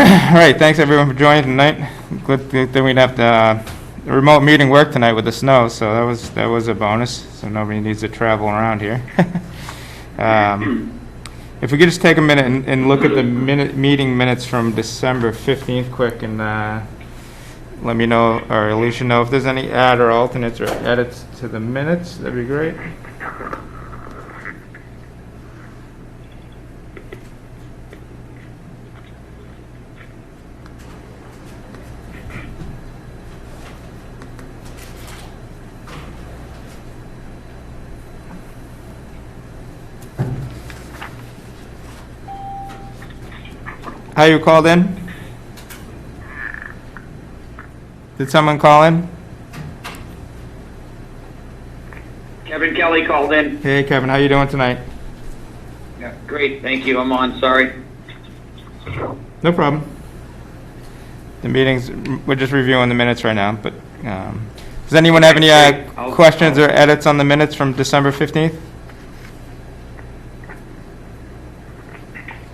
All right, thanks everyone for joining tonight. Good that we'd have the remote meeting work tonight with the snow, so that was a bonus. So nobody needs to travel around here. If we could just take a minute and look at the meeting minutes from December 15th quick, and let me know, or Alicia know, if there's any add or alternates or edits to the minutes, that'd be great. How you called in? Did someone call in? Kevin Kelly called in. Hey Kevin, how you doing tonight? Yeah, great, thank you. I'm on, sorry. No problem. The meetings, we're just reviewing the minutes right now, but does anyone have any questions or edits on the minutes from December 15th?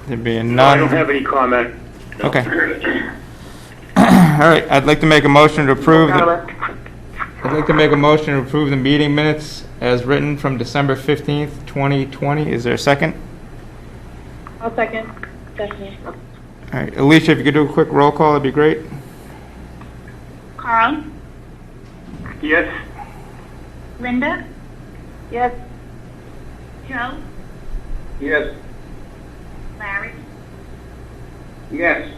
There being none. No, I don't have any comment. No. Okay. All right, I'd like to make a motion to approve the meeting minutes as written from December 15th, 2020. Is there a second? I'll second. Definitely. All right, Alicia, if you could do a quick roll call, that'd be great. Carl? Yes. Linda? Yes. Joe? Yes. Larry? Yes.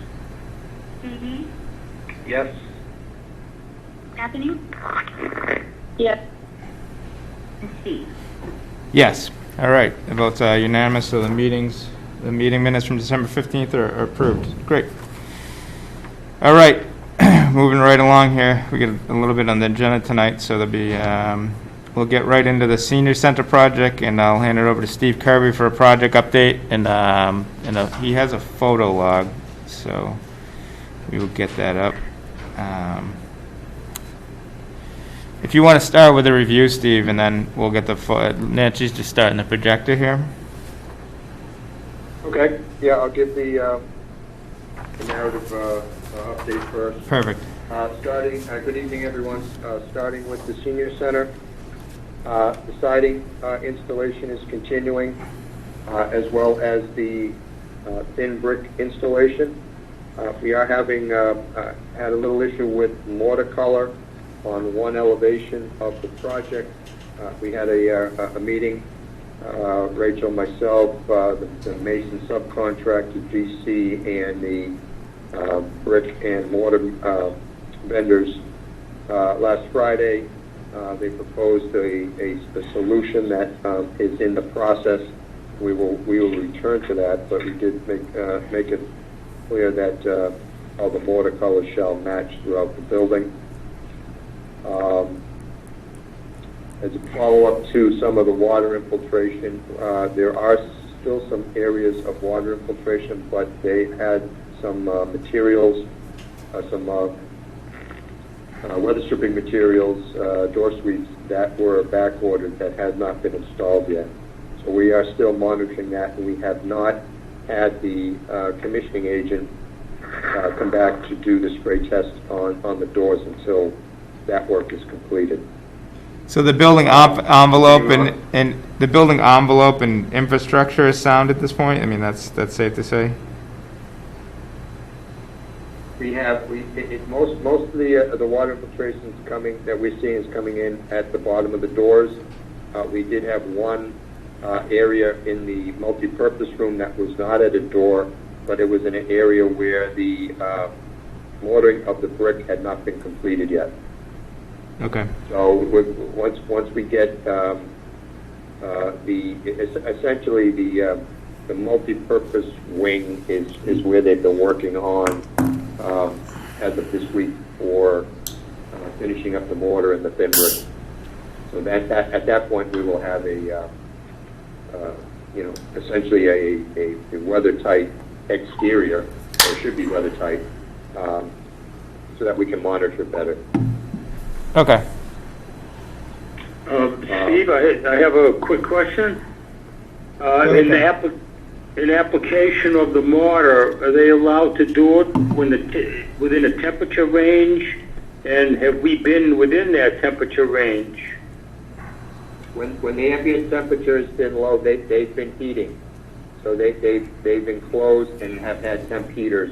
Phoebe? Yes. Anthony? Yes. And Steve? Yes. All right, the vote's unanimous, so the meeting minutes from December 15th are approved. Great. All right, moving right along here. We get a little bit on the agenda tonight, so there'll be, we'll get right into the senior center project, and I'll hand it over to Steve Kirby for a project update, and he has a photo log, so we will get that up. If you want to start with a review, Steve, and then we'll get Nancy's just starting the projector here. Okay, yeah, I'll give the narrative update first. Perfect. Good evening, everyone. Starting with the senior center, the siding installation is continuing, as well as the thin brick installation. We are having had a little issue with mortar color on one elevation of the project. We had a meeting, Rachel, myself, the Mason subcontractor, GC, and the brick and mortar vendors. Last Friday, they proposed a solution that is in the process. We will return to that, but we did make it clear that all the mortar colors shall match throughout the building. As a follow-up to some of the water infiltration, there are still some areas of water infiltration, but they had some materials, some weather stripping materials, door sweeps that were back ordered that had not been installed yet. So we are still monitoring that, and we have not had the commissioning agent come back to do the spray test on the doors until that work is completed. So the building envelope and the building envelope and infrastructure is sound at this point. I mean, that's safe to say. Most of the water infiltration that we're seeing is coming in at the bottom of the doors. We did have one area in the multi-purpose room that was not at a door, but it was in an area where the mortaring of the brick had not been completed yet. Okay. So once we get essentially the multi-purpose wing is where they've been working on as of this week for finishing up the mortar and the thin brick. So that at that point we will have essentially a weather-tight exterior, or should be weather-tight, so that we can monitor better. Okay. Steve, I have a quick question. an application of the mortar, are they allowed to do it within a temperature range? And have we been within that temperature range? When the ambient temperature has been low, they've been heating. So they've been closed and have had temp heaters,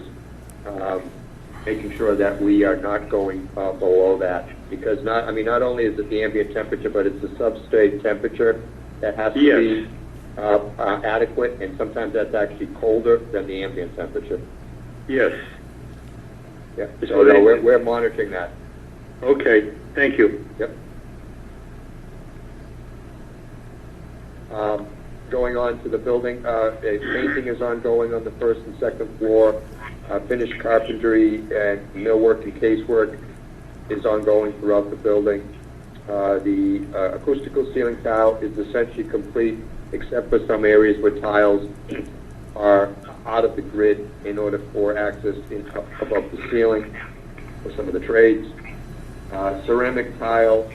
making sure that we are not going below that. Because not only is it the ambient temperature, but it's the substrate temperature that has to be adequate, and sometimes that's actually colder than the ambient temperature. Yes. Yeah. So no, we're monitoring that. Okay, thank you. Yep. Going on to the building, painting is ongoing on the first and second floor. Finished carpentry and millwork and casework is ongoing throughout the building. The acoustical ceiling tile is essentially complete, except for some areas where tiles are out of the grid in order for access up above the ceiling for some of the trades. Ceramic tile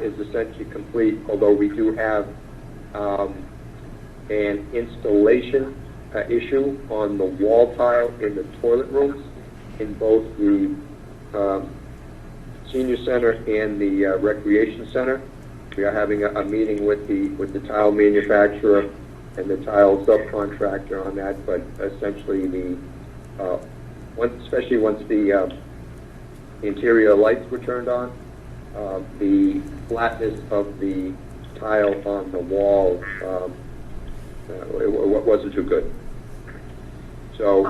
is essentially complete, although we do have an installation issue on the wall tile in the toilet rooms in both the senior center and the recreation center. We are having a meeting with the tile manufacturer and the tile subcontractor on that, but essentially especially once the interior lights were turned on, the flatness of the tile on the wall it wasn't too good. So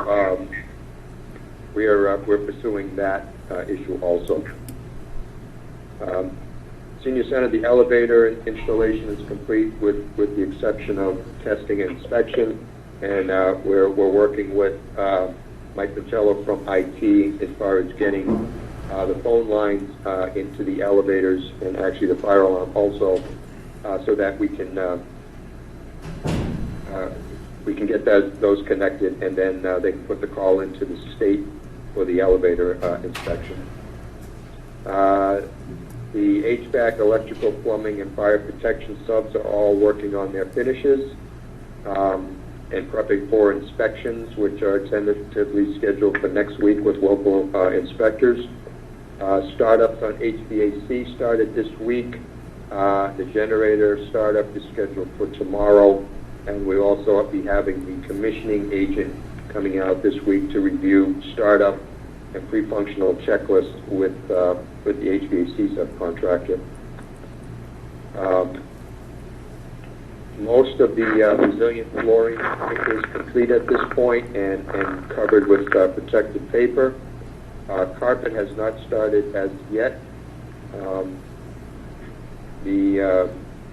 we're pursuing that issue also. Senior Center, the elevator installation is complete with the exception of testing and inspection, and we're working with Mike Pacello from IT as far as getting the phone lines into the elevators and actually the fire alarm also, so that we can get those connected, and then they can put the call into the state for the elevator inspection. The HVAC, electrical, plumbing, and fire protection subs are all working on their finishes and prepping for inspections, which are tentatively scheduled for next week with local inspectors. Startups on HVAC started this week. The generator startup is scheduled for tomorrow, and we'll also be having the commissioning agent coming out this week to review startup and pre-functional checklist with the HVAC subcontractor. Most of the resilient flooring is complete at this point and covered with protective paper. Carpet has not started as yet.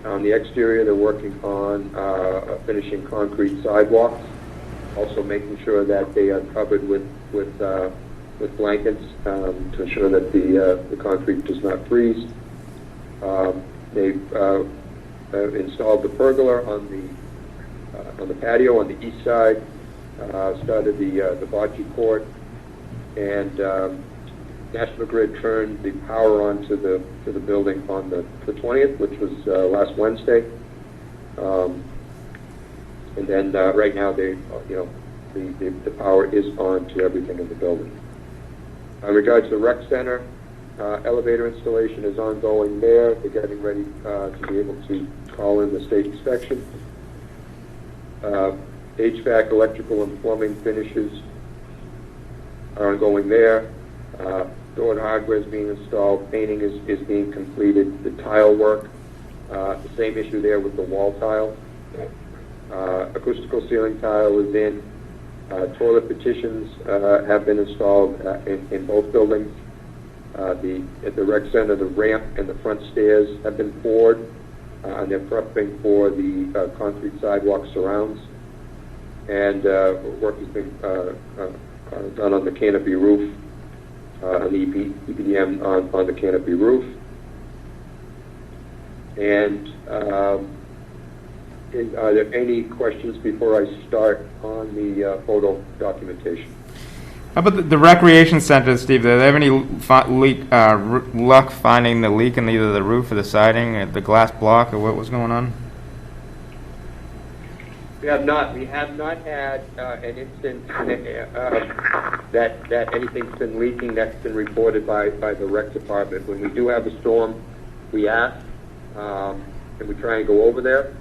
On the exterior, they're working on finishing concrete sidewalks, also making sure that they are covered with blankets to ensure that the concrete does not freeze. They've installed the pergola on the patio on the east side. Started the bocce court, and National Grid turned the power on to the building on the 20th, which was last Wednesday. And then right now, the power is on to everything in the building. In regards to the rec center, elevator installation is ongoing there. They're getting ready to be able to call in the state inspection. HVAC, electrical, and plumbing finishes are ongoing there. Door and hardware is being installed. Painting is being completed. The tile work, the same issue there with the wall tile. Acoustical ceiling tile is in. Toilet petitions have been installed in both buildings. At the rec center, the ramp and the front stairs have been poured, and they're prepping for the concrete sidewalk surrounds. And work has been done on the canopy roof, on the EPDM on the canopy roof. And are there any questions before I start on the photo documentation? How about the recreation center, Steve? Do they have any luck finding the leak in either the roof or the siding or the glass block, or what was going on? We have not had an instance that anything's been leaking that's been reported by the rec department. When we do have a storm, we ask, and we try and go over there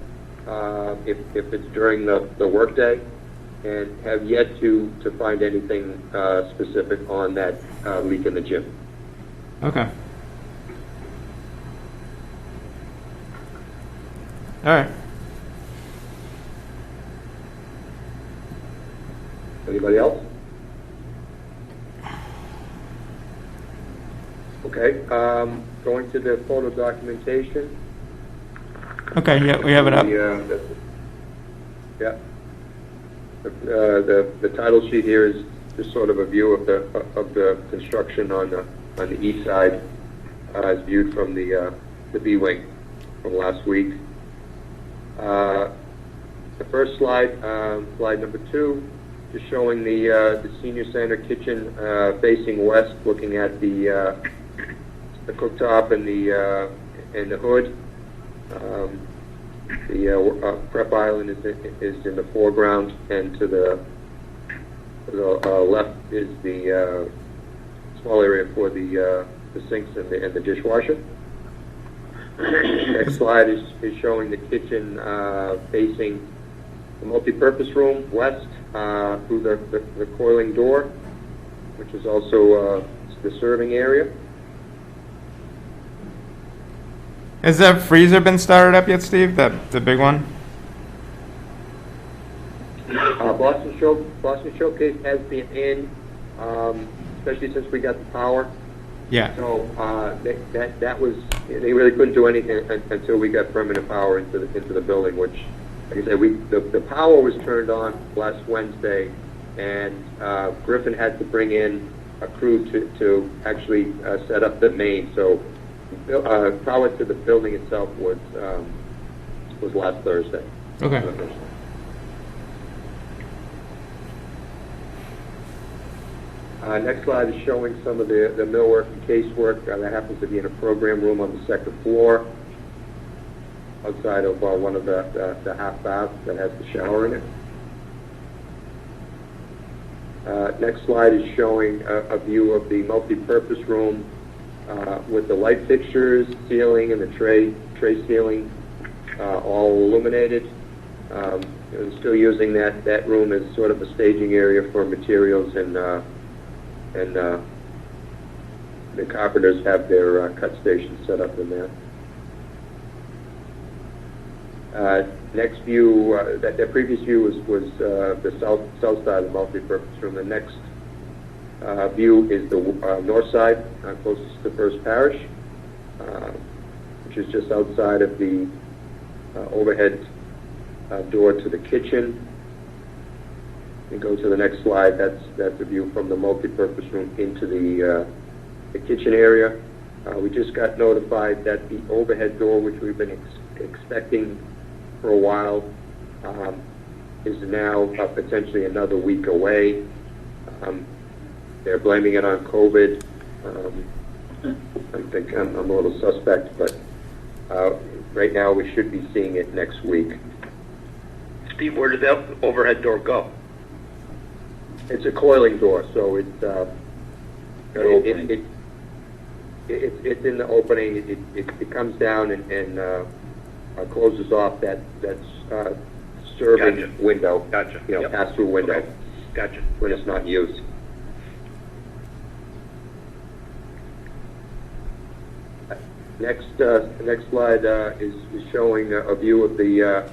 if it's during the workday, and have yet to find anything specific on that leak in the gym. Okay. All right. Anybody else? Okay, going to the photo documentation. Okay, yeah, we have it up. Yeah. The title sheet here is just sort of a view of the construction on the east side, as viewed from the B wing from last week. The first slide, slide number 2, just showing the senior center kitchen facing west, looking at the cooktop and the hood. The prep island is in the foreground, and to the left is the small area for the sinks and the dishwasher. Next slide is showing the kitchen facing the multi-purpose room west through the coiling door, which is also the serving area. Has that freezer been started up yet, Steve? The big one? Boston Showcase has been in, especially since we got the power. Yeah. So that was, they really couldn't do anything until we got permanent power into the building, which, like I said, the power was turned on last Wednesday, and Griffin had to bring in a crew to actually set up the main. So power to the building itself was last Thursday. Okay. Next slide is showing some of the millwork and casework that happens to be in a program room on the second floor, outside of one of the half baths that has the shower in it. Next slide is showing a view of the multi-purpose room with the light fixtures, ceiling, and the tray ceiling all illuminated. And still using that room as sort of a staging area for materials, and the carpenters have their cut stations set up in there. Next view, that previous view was the south side of the multi-purpose room. The next view is the north side, closest to First Parish, which is just outside of the overhead door to the kitchen. And go to the next slide. That's a view from the multi-purpose room into the kitchen area. We just got notified that the overhead door, which we've been expecting for a while, is now potentially another week away. They're blaming it on COVID. I think I'm a little suspect, but right now we should be seeing it next week. Steve, where did that overhead door go? It's a coiling door, so it's it's in the opening. It comes down and closes off that serving Gotcha. window. Gotcha. Yep. Pass-through window. Okay. Gotcha. When it's not used. Next slide is showing a view of the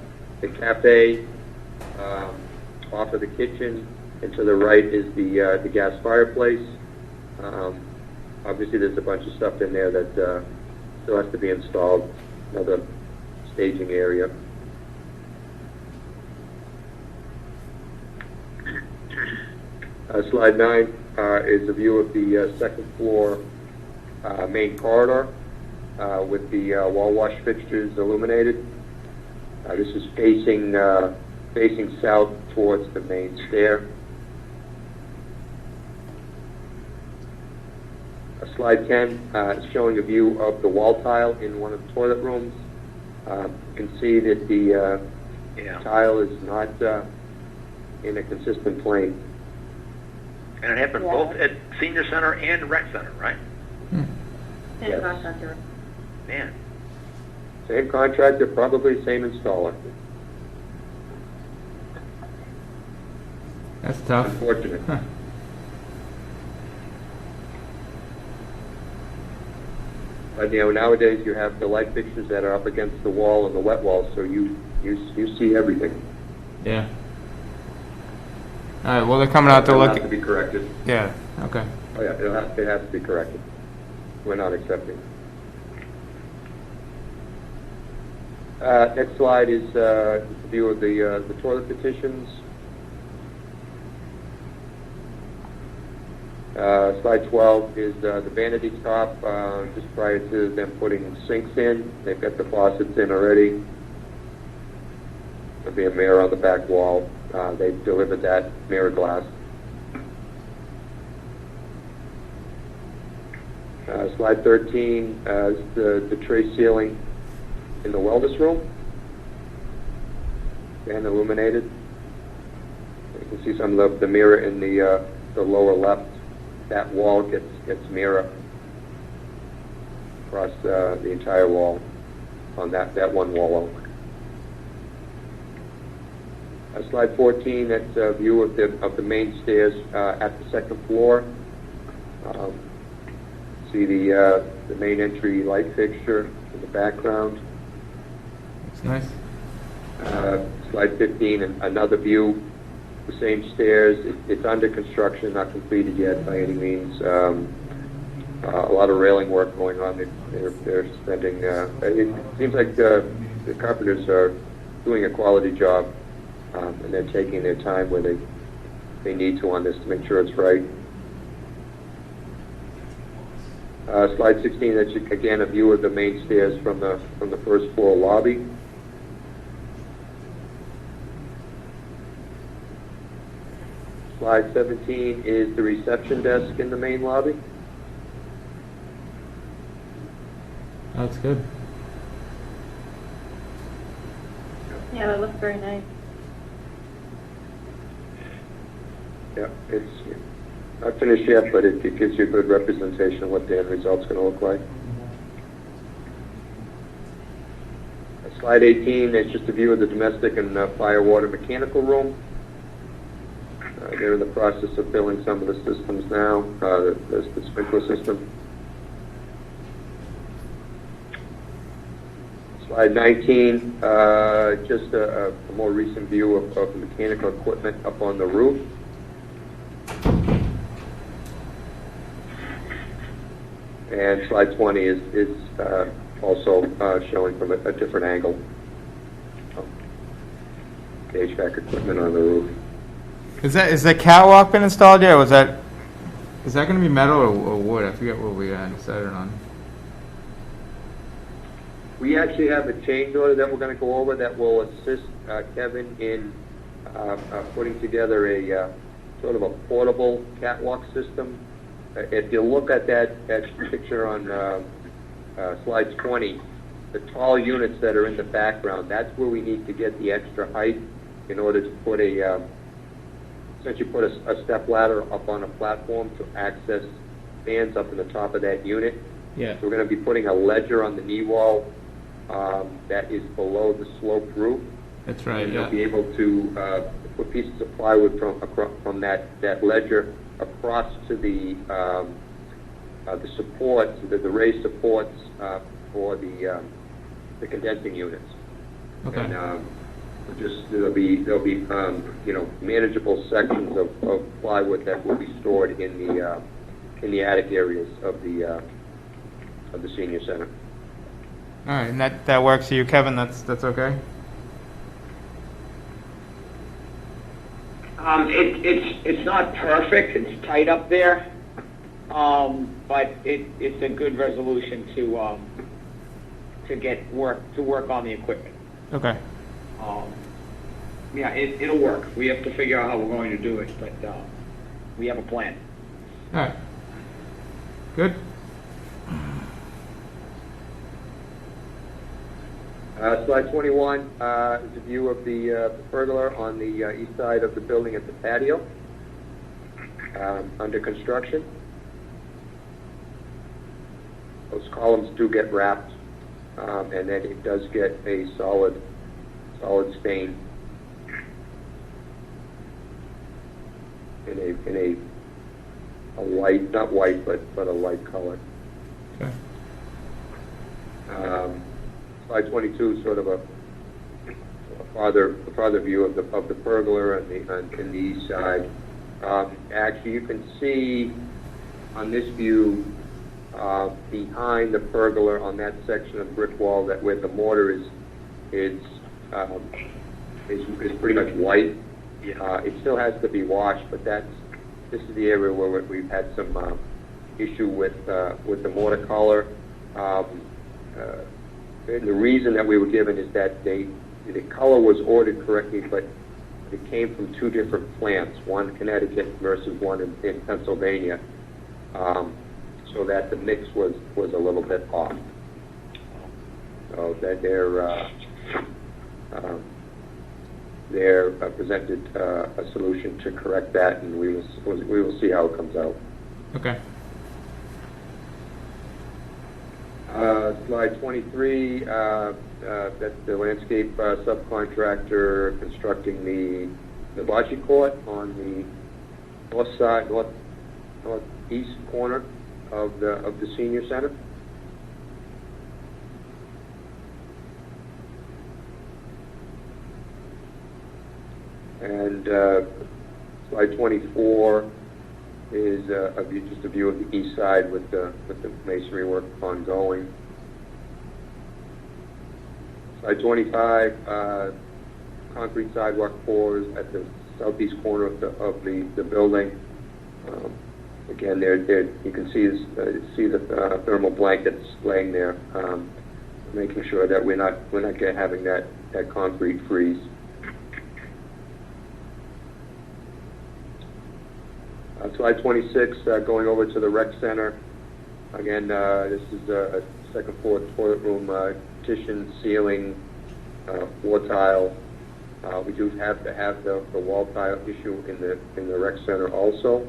cafe off of the kitchen, and to the right is the gas fireplace. Obviously, there's a bunch of stuff in there that still has to be installed. Another staging area. Slide 9 is a view of the second floor main corridor with the wall wash fixtures illuminated. This is facing south towards the main stair. Slide 10 is showing a view of the wall tile in one of the toilet rooms. You can see that Yeah. tile is not in a consistent plane. And it happened both at senior center and rec center, right? Same Yes. contractor. Man. Same contractor, probably same installer. That's tough. Unfortunate. Huh. But nowadays you have the light fixtures that are up against the wall and the wet wall, so you see everything. Yeah. All right. Well, they're coming out to It'll look. have to be corrected. Yeah. Okay. Oh yeah, it has to be corrected. We're not accepting. Next slide is a view of the toilet petitions. Slide 12 is the vanity top, just prior to them putting sinks in. They've got the faucets in already. There'll be a mirror on the back wall. They've delivered that mirror glass. Slide 13 is the tray ceiling in the wellness room, and illuminated. You can see some of the mirror in the lower left. That wall gets mirror across the entire wall on that one wall only. Slide 14, that's a view of the main stairs at the second floor. See the main entry light fixture in the background. That's nice. Slide 15, another view, the same stairs. It's under construction, not completed yet by any means. A lot of railing work going on. They're spending. It seems like the carpenters are doing a quality job, and they're taking their time where they need to on this to make sure it's right. Slide 16, that's again a view of the main stairs from the first floor lobby. Slide 17 is the reception desk in the main lobby. That's good. Yeah, that looks very nice. Yeah, it's not finished yet, but it gives you a good representation of what the end result's going to look like. Slide 18 is just a view of the domestic and fire water mechanical room. They're in the process of filling some of the systems now, the sprinkler system. Slide 19, just a more recent view of mechanical equipment up on the roof. And slide 20 is also showing from a different angle the HVAC equipment on the roof. Is the catwalk been installed yet? Or is that going to be metal or wood? I forget what we decided on. We actually have a change order that we're going to go over that will assist Kevin in putting together a sort of a portable catwalk system. If you look at that picture on slide 20, the tall units that are in the background, that's where we need to get the extra height in order to put essentially put a step ladder up on a platform to access fans up in the top of that unit. Yeah. So we're going to be putting a ledger on the knee wall that is below the sloped roof. That's right. And Yeah. you'll be able to put pieces of plywood from that ledger across to the supports, the raised supports for the condensing units. Okay. And there'll be manageable sections of plywood that will be stored in the attic areas of the senior center. All right, and that works for you, Kevin. That's okay. It's not perfect. It's tight up there, but it's a good resolution to work on the equipment. Okay. Yeah, it'll work. We have to figure out how we're going to do it, but we have a plan. All right. Good. Slide 21 is a view of the pergola on the east side of the building at the patio, under construction. Those columns do get wrapped, and then it does get a solid stain in a light, not white, but a light color. Okay. Slide 22 is sort of a farther view of the pergola and the east side. Actually, you can see on this view behind the pergola on that section of brick wall that where the mortar is pretty much white. It still has to be washed, but this is the area where we've had some issue with the mortar color. And the reason that we were given is that the color was ordered correctly, but it came from two different plants, one Connecticut versus one in Pennsylvania, so that the mix was a little bit off. So that they're presented a solution to correct that, and we will see how it comes out. Okay. Slide 23, that's the landscape subcontractor constructing the bocce court on the northeast corner of the senior center. And slide 24 is just a view of the east side with the masonry work ongoing. Slide 25, concrete sidewalk pours at the southeast corner of the building. Again, there you can see the thermal blankets laying there, making sure that we're not having that concrete freeze. Slide 26, going over to the rec center. Again, this is a second floor toilet room, petition, ceiling, floor tile. We do have to have the wall tile issue in the rec center also.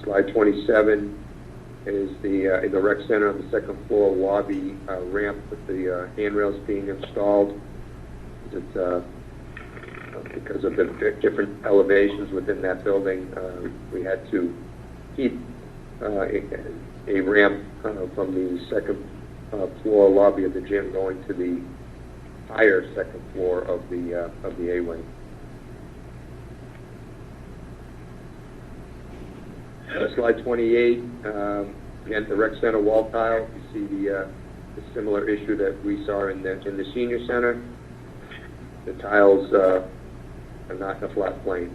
Slide 27 is in the rec center on the second floor lobby ramp with the handrails being installed. It's because of the different elevations within that building, we had to keep a ramp from the second floor lobby of the gym going to the higher second floor of the A-wing. Slide 28, again, the rec center wall tile. You see the similar issue that we saw in the senior center. The tiles are not in a flat plane.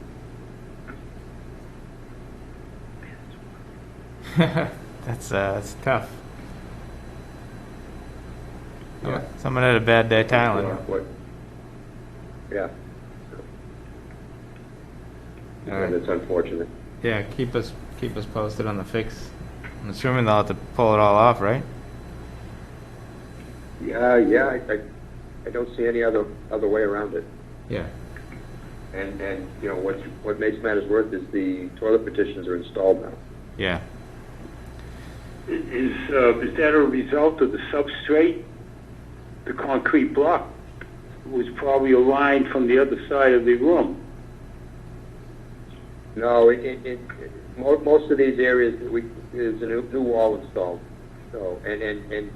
That's tough. Yeah. Someone had a bad day tiling. Yeah. All right. And it's unfortunate. Yeah, keep us posted on the fix. I'm assuming they'll have to pull it all off, right? Yeah. I don't see any other way around it. Yeah. And you know what makes matters worse is the toilet petitions are installed now. Yeah. Is that a result of the substrate? The concrete block was probably aligned from the other side of the room. No, most of these areas there's a new wall installed. So and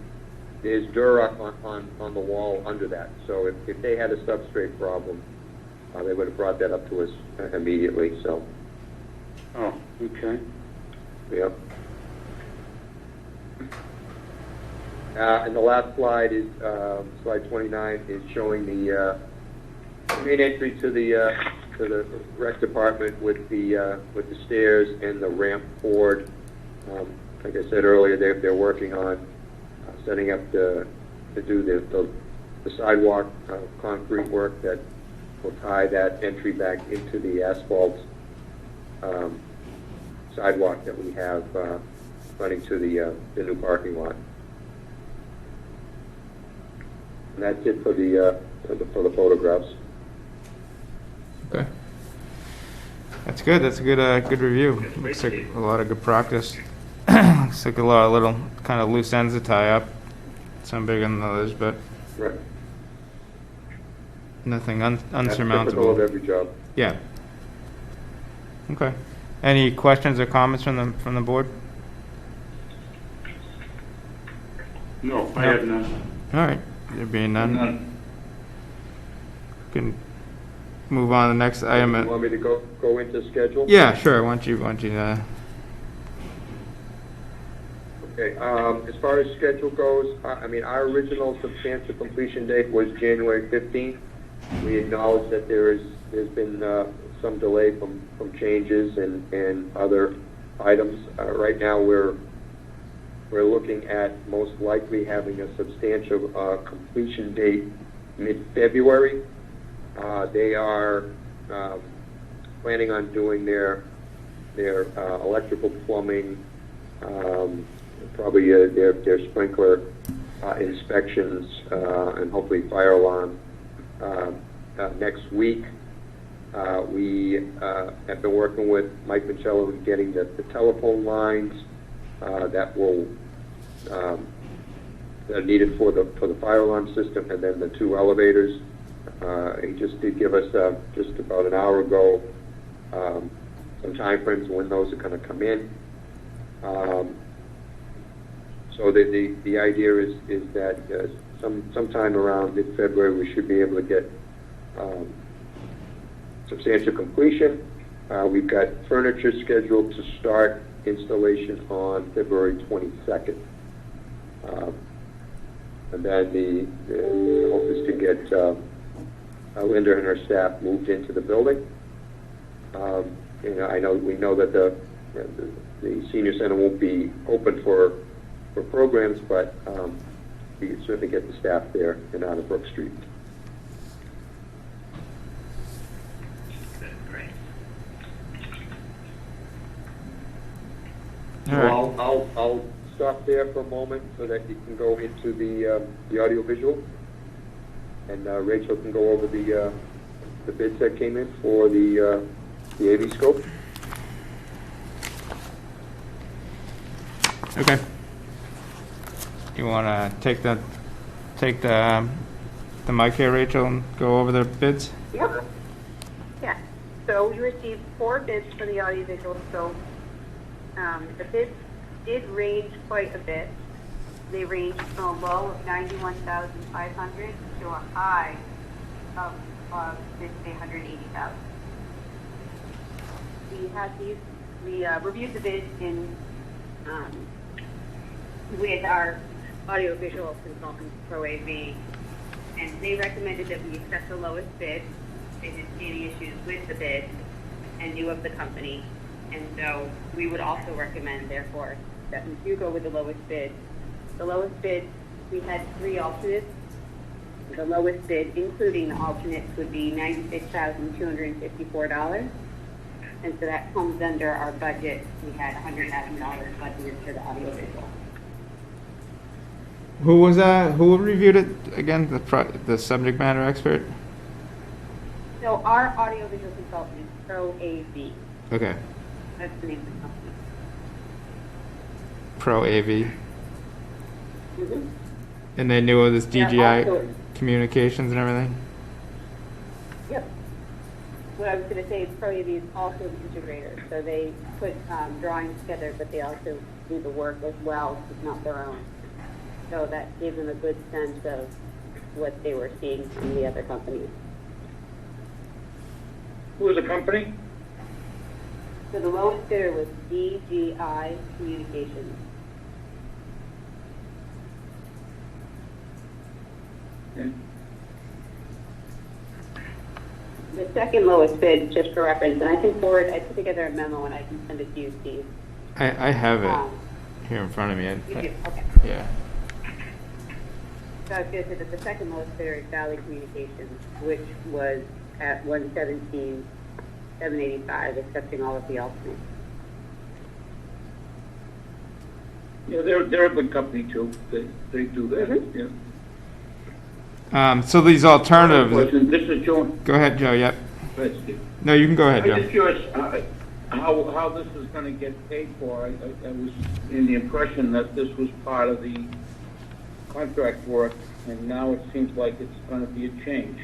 there's Dura on the wall under that. So if they had a substrate problem, they would have brought that up to us immediately. So. Oh, okay. Yep. And the last slide is slide 29 is showing the main entry to the rec department with the stairs and the ramp poured. Like I said earlier, they're working on setting up to do the sidewalk concrete work that will tie that entry back into the asphalt sidewalk that we have running to the new parking lot. And that's it for the photographs. Okay. That's good. That's a good review. Looks like a lot of good practice. Looks like a lot of little kind of loose ends to tie up. Some bigger than others, but Right. nothing That's typical of unsurmountable. every job. Yeah. Okay. Any questions or comments from the board? No, I No. have none. All right. There being none, None. can move on to the next item. You want me to go into schedule? Yeah, sure. Why don't you Okay, as far as schedule goes, I mean, our original substantial completion date was January 15th. We acknowledge that there's been some delay from changes and other items. Right now, we're looking at most likely having a substantial completion date mid-February. They are planning on doing their electrical, plumbing, probably their sprinkler inspections, and hopefully fire alarm next week. We have been working with Mike Michello in getting the telephone lines that are needed for the fire alarm system, and then the 2 elevators. He just did give us just about an hour ago some time frames when those are going to come in. So the idea is that sometime around mid-February we should be able to get substantial completion. We've got furniture scheduled to start installation on February 22nd. And then the hope is to get Linda and her staff moved into the building. We know that the senior center won't be open for programs, but we can certainly get the staff there and out of Brook Street. Great. All right. I'll stop there for a moment so that you can go into the audio visual, and Rachel can go over the bids that came in for the AV scope. Okay. You want to take the mic here, Rachel, and go over the bids? Yep. Yeah. So we received 4 bids for the audiovisual scope. The bids did range quite a bit. They ranged from a low of $91,500 to a high of $180,000. We reviewed the bids with our audiovisual consultant, ProAV, and they recommended that we accept the lowest bid. They didn't see any issues with the bid and knew of the company, and so we would also recommend, therefore, that we do go with the lowest bid. The lowest bid, we had 3 alternates. The lowest bid, including the alternates, would be $96,254, and so that comes under our budget. We had $100,000 budgeted for the audiovisual. Who was that? Who reviewed it again? The subject matter expert? So our audiovisual consultant is ProAV. Okay. That's the name of the company. ProAV. Mm-hmm. And they knew of this Yeah, DGI also- communications and everything? Yep. What I was going to say is ProAV is also the integrator. So they put drawings together, but they also do the work as well. It's not their own. So that gave them a good sense of what they were seeing from the other companies. Who is the company? So the lowest bidder was DGI Communications. Okay. The second lowest bid, just for reference, and I can forward, I put together a memo and I can send it to you, Steve. I have it Um, here in front of me. You do, okay. Yeah. So I was going to say that the second lowest bidder is Valley Communications, which was at $117,785, accepting all of the alternates. Yeah, they're a good company too. They do that. Mhm. Yeah. So these alternatives, Question. This is Joe. go ahead, Joe, yep. Go ahead, Steve. No, you can go ahead, I'm Joe. just curious how this is going to get paid for. I was in the impression that this was part of the contract work, and now it seems like it's going to be a change.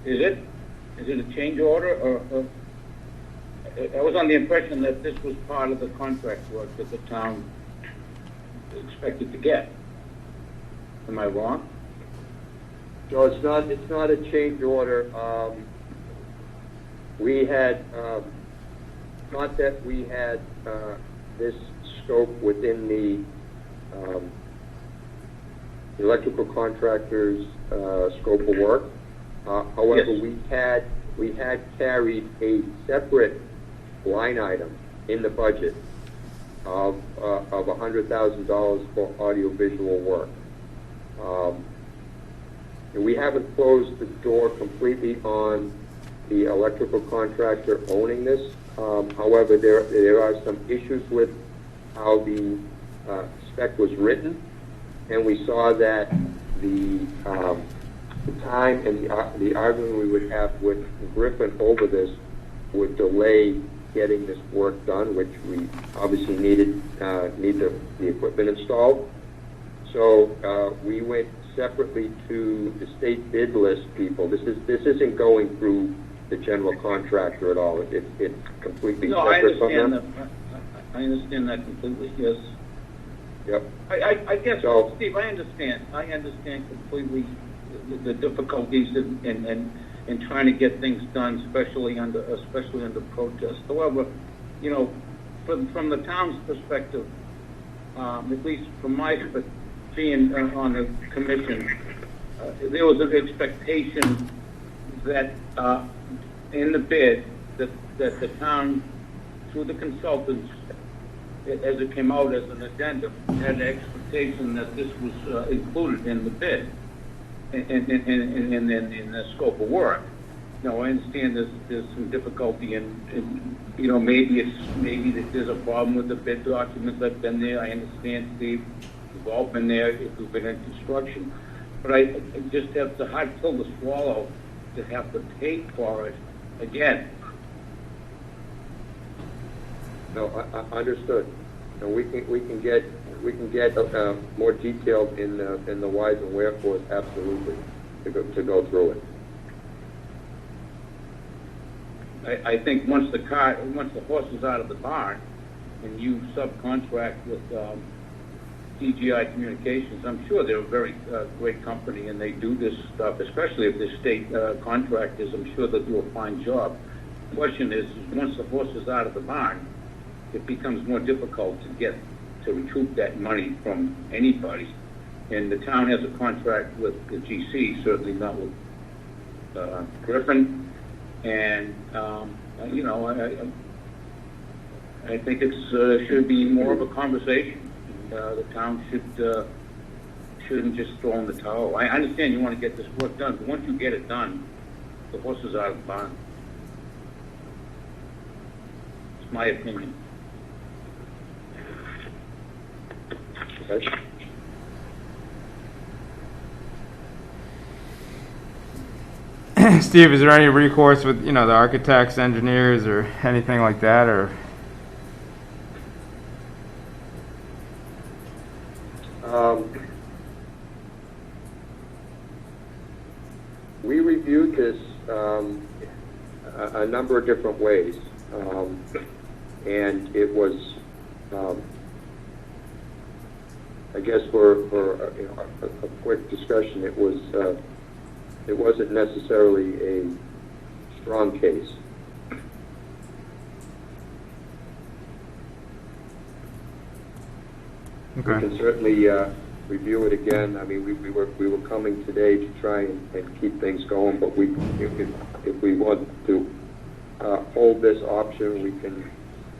Is it? Is it a change order, or I was on the impression that this was part of the contract work that the town expected to get. Am I wrong? So it's not a change order. We had, not that we had this scope within the electrical contractor's scope of work. However, Yes. we had carried a separate line item in the budget of $100,000 for audiovisual work. And we haven't closed the door completely on the electrical contractor owning this. However, there are some issues with how the spec was written, and we saw that the time and the argument we would have with Griffin over this would delay getting this work done, which we obviously need the equipment installed. So we went separately to the state bid list people. This isn't going through the general contractor at all. It's completely No, I separate from understand them. that. I understand that completely. Yes. Yep. I guess, So- Steve, I understand completely the difficulties in trying to get things done, especially under protest. However, you know, from the town's perspective, at least from my being on the commission, there was an expectation that in the bid that the town, through the consultants, as it came out as an addendum, had an expectation that this was included in the bid, in the scope of work. Now, I understand there's some difficulty in you know, maybe that there's a problem with the bid documents. I've been there. I understand, Steve. We've all been there if we've been in construction. But I just have the hard pill to swallow to have to pay for it again. No, I understood. And we can get more detailed in the whys and wherefores, absolutely, to go through it. I think once the horse is out of the barn, and you subcontract with DGI Communications, I'm sure they're a very great company, and they do this stuff, especially if they're state contractors. I'm sure they'll do a fine job. The question is once the horse is out of the barn, it becomes more difficult to recoup that money from anybody. And the town has a contract with the GC, certainly not with Griffin. And you know, I think it should be more of a conversation. The town shouldn't just throw in the towel. I understand you want to get this work done, but once you get it done, the horse is out of the barn. It's my opinion. Okay. Steve, is there any recourse with, the architects, engineers, or anything like that, or? We reviewed this a number of different ways, and it was, I guess, for a quick discussion, it wasn't necessarily a strong case. We can certainly review it again. I mean, we were coming today to try and keep things going, but if we want to hold this option, we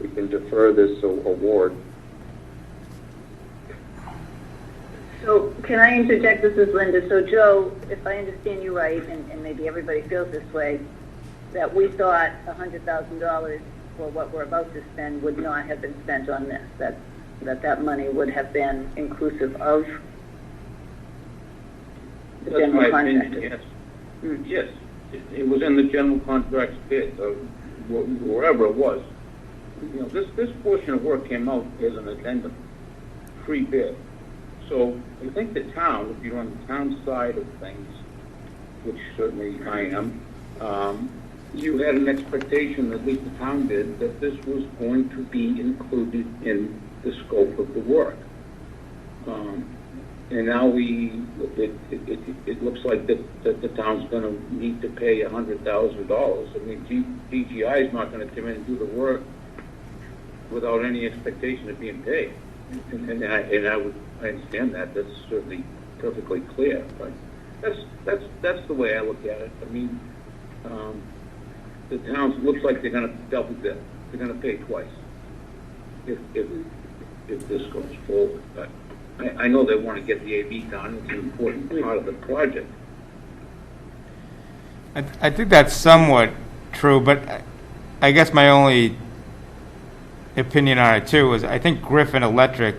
can defer this award. So can I interject? This is Linda. So Joe, if I understand you right, and maybe everybody feels this way, that we thought $100,000 for what we're about to spend would not have been spent on this. that money would have been inclusive of the That's general my opinion, contractor? yes. Yes, it was in the general contracts bid, or wherever it was. You know, this portion of work came out as an addendum, pre-bid. So I think the town, if you're on the town side of things, which certainly I am, you had an expectation, at least the town did, that this was going to be included in the scope of the work. And now it looks like that the town's gonna need to pay $100,000. I mean, DGI is not gonna come in and do the work without any expectation of being paid. And I understand that, that's certainly perfectly clear, but that's the way I look at it. I mean, the towns, looks like they're gonna double dip, they're gonna pay twice if this goes forward, but I know they wanna get the AV done, it's an important part of the project. I think that's somewhat true, but I guess my only opinion on it too is I think Griffin Electric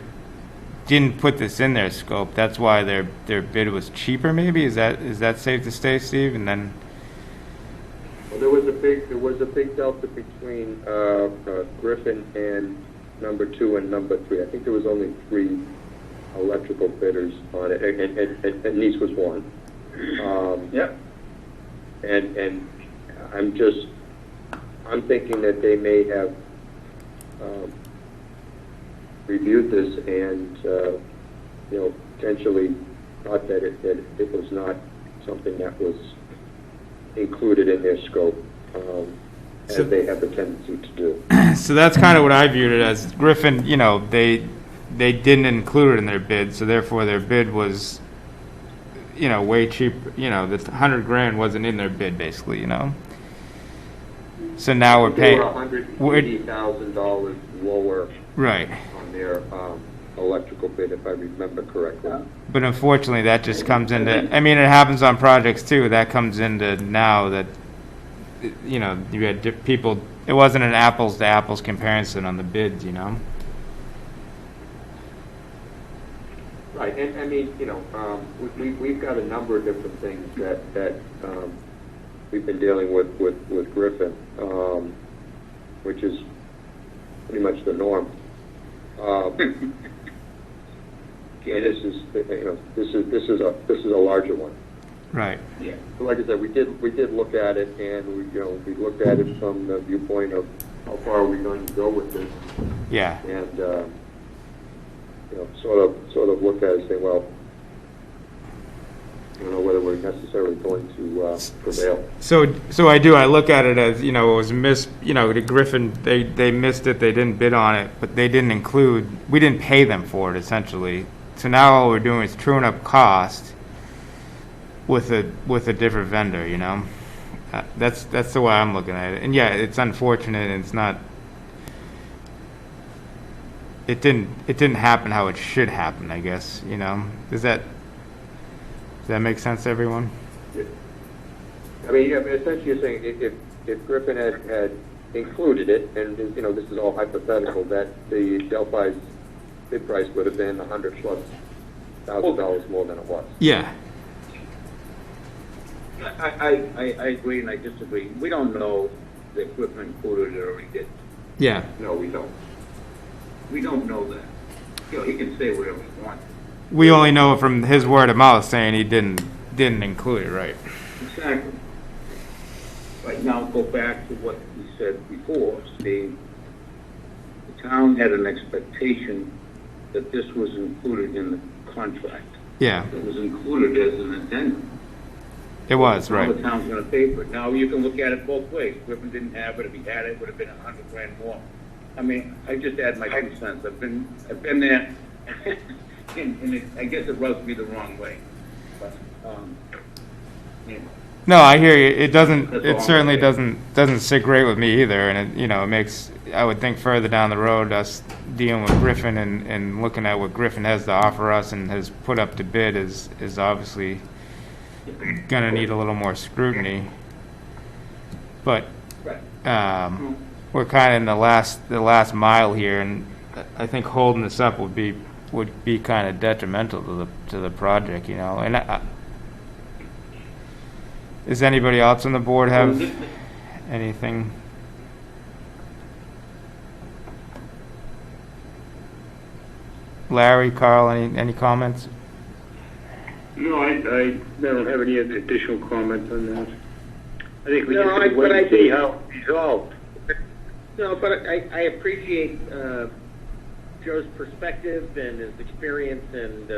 didn't put this in their scope. That's why their bid was cheaper. Maybe is that safe to say, Steve? And then Well, there was a big delta between Griffin and number 2 and number 3. I think there was only 3 electrical bidders on it, and Nice was one. Yeah. And I'm thinking that they may have reviewed this and potentially thought that it was not something that was included in their scope, So- as they have a tendency to do. so that's kind of what I viewed it as. Griffin, they didn't include it in their bid, so therefore their bid was, way cheap. The $100,000 wasn't in their bid, basically. So now we're They paying. were $180,000 lower Right. on their electrical bid, if I remember correctly. But unfortunately, that just comes into, it happens on projects too. That comes into now that, you had people, it wasn't an apples to apples comparison on the bids, Right, and we've got a number of different things that we've been dealing with Griffin, which is pretty much the norm. And this is a larger one. Right. Yeah. So like I said, we did look at it, and we looked at it from the viewpoint of how far are we going to go with this, Yeah. and sort of look at it and say, well, I don't know whether we're necessarily going to prevail. So I look at it as, it was missed, the Griffin, they missed it, they didn't bid on it, but they didn't include, we didn't pay them for it, essentially. So now all we're doing is truing up cost with a different vendor, That's the way I'm looking at it. And yeah, it's unfortunate, and it's not, it didn't happen how it should happen, I guess, Does that make sense to everyone? I mean, essentially you're saying if Griffin had included it, and this is all hypothetical, that the Delphi's bid price would have been $100,000+ more than it was. Yeah. I agree and I disagree. We don't know the equipment included it or he didn't. Yeah. No, we don't. We don't know that. He can say whatever he wants. We only know from his word of mouth saying he didn't include it, right? Exactly. Right, now go back to what we said before, Steve. The town had an expectation that this was included in the contract. Yeah, It was included as an addendum. it was, Now right. the town's gonna pay for it. Now you can look at it both ways. Griffin didn't have it. If he had it, it would have been $100,000 more. I mean, I just add my 2 cents. I've been there, and I guess it rubs me the wrong way. But, anyway. No, I hear you. It doesn't. That's all It I'm certainly saying. doesn't sit great with me either, and it makes. I would think further down the road, us dealing with Griffin and looking at what Griffin has to offer us and has put up to bid is obviously going to need a little more scrutiny. But Right. we're kind of in the last mile here, and I think holding this up would be kind of detrimental to the project, you know. And does anybody else on the board have anything? Larry, Carl, any comments? No, I don't have any additional comments on that. I think we No, just have to wait but I and see think- how it's resolved. No, but I appreciate Joe's perspective and his experience, and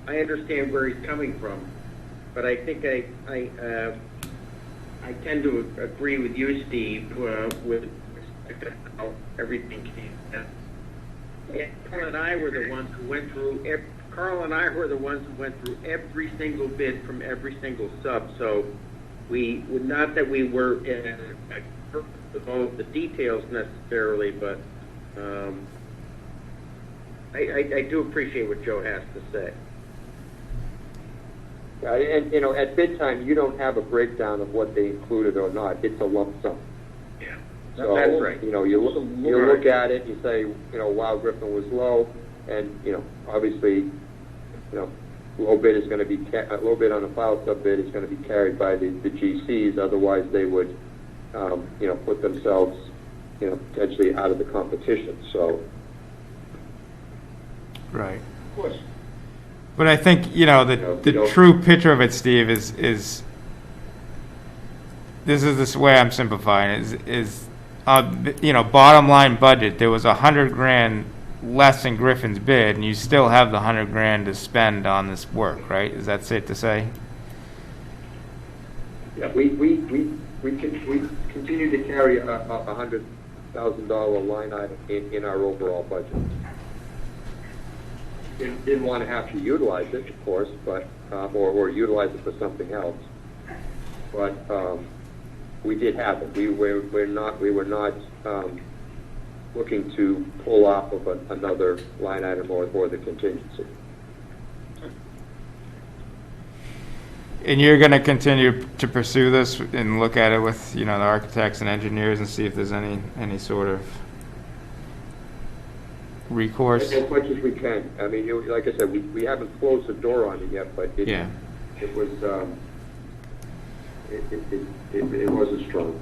I understand where he's coming from. But I think I tend to agree with you, Steve, with how everything came. Carl and I were the ones who went through. Carl and I were the ones who went through every single bid from every single sub. So we not that we were in with all of the details necessarily, but I do appreciate what Joe has to say. Yeah, and you know, at bid time, you don't have a breakdown of what they included or not. It's a lump sum. Yeah, So, that's right. you know, you look at it, you say, you know, wow, Griffin was low, and, you know, obviously, you know, low bid is going to be, low bid on the file sub bid is going to be carried by the GCs, otherwise they would, you know, put themselves, you know, potentially out of the competition, so. Right. Of course. But I think, you know, the true picture of it, Steve, is this is this way I'm simplifying is you know, bottom line budget, there was $100,000 less than Griffin's bid, and you still have the $100,000 to spend on this work, right? Is that safe to say? Yeah, we continue to carry a $100,000 line item in our overall budget. Didn't want to have to utilize it, of course, but or utilize it for something else. But we did have it. We were not looking to pull off of another line item or the contingency. And you're going to continue to pursue this and look at it with, you know, the architects and engineers and see if there's any sort of recourse? As much as we can. I mean, like I said, we haven't closed the door on it yet, but it was it wasn't strong.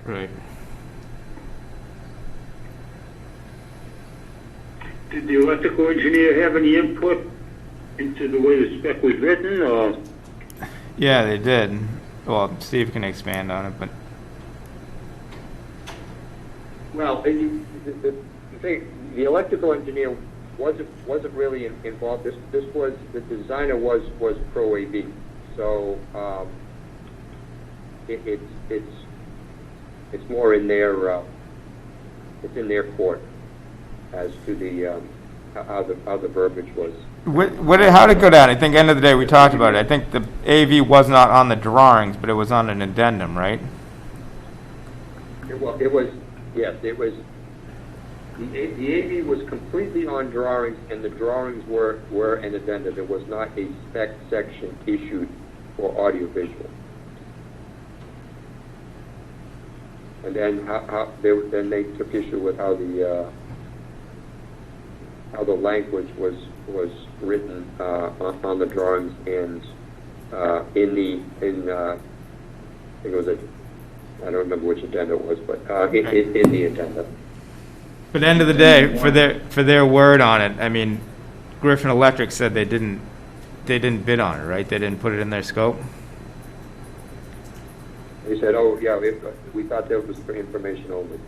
Right. Did the electrical engineer have any input into the way the spec was written, or? Yeah, they did. Well, Steve can expand on it, but Well, the thing, the electrical engineer wasn't really involved. This was the designer was pro AV, so it's more in their it's in their court as to the how the verbiage was. how did it go down? I think end of the day we talked about it. I think the AV was not on the drawings, but it was on an addendum, right? It was yes, it was. The AV was completely on drawings, and the drawings were an addendum. There was not a spec section issued for audiovisual. And then then they took issue with how the language was written on the drawings and in I think it was I don't remember which addendum it was, but in the addendum. But end of the day, for their word on it, I mean, Griffin Electric said they didn't bid on it, right? They didn't put it in their scope. They said, "Oh yeah, we thought that was for information only."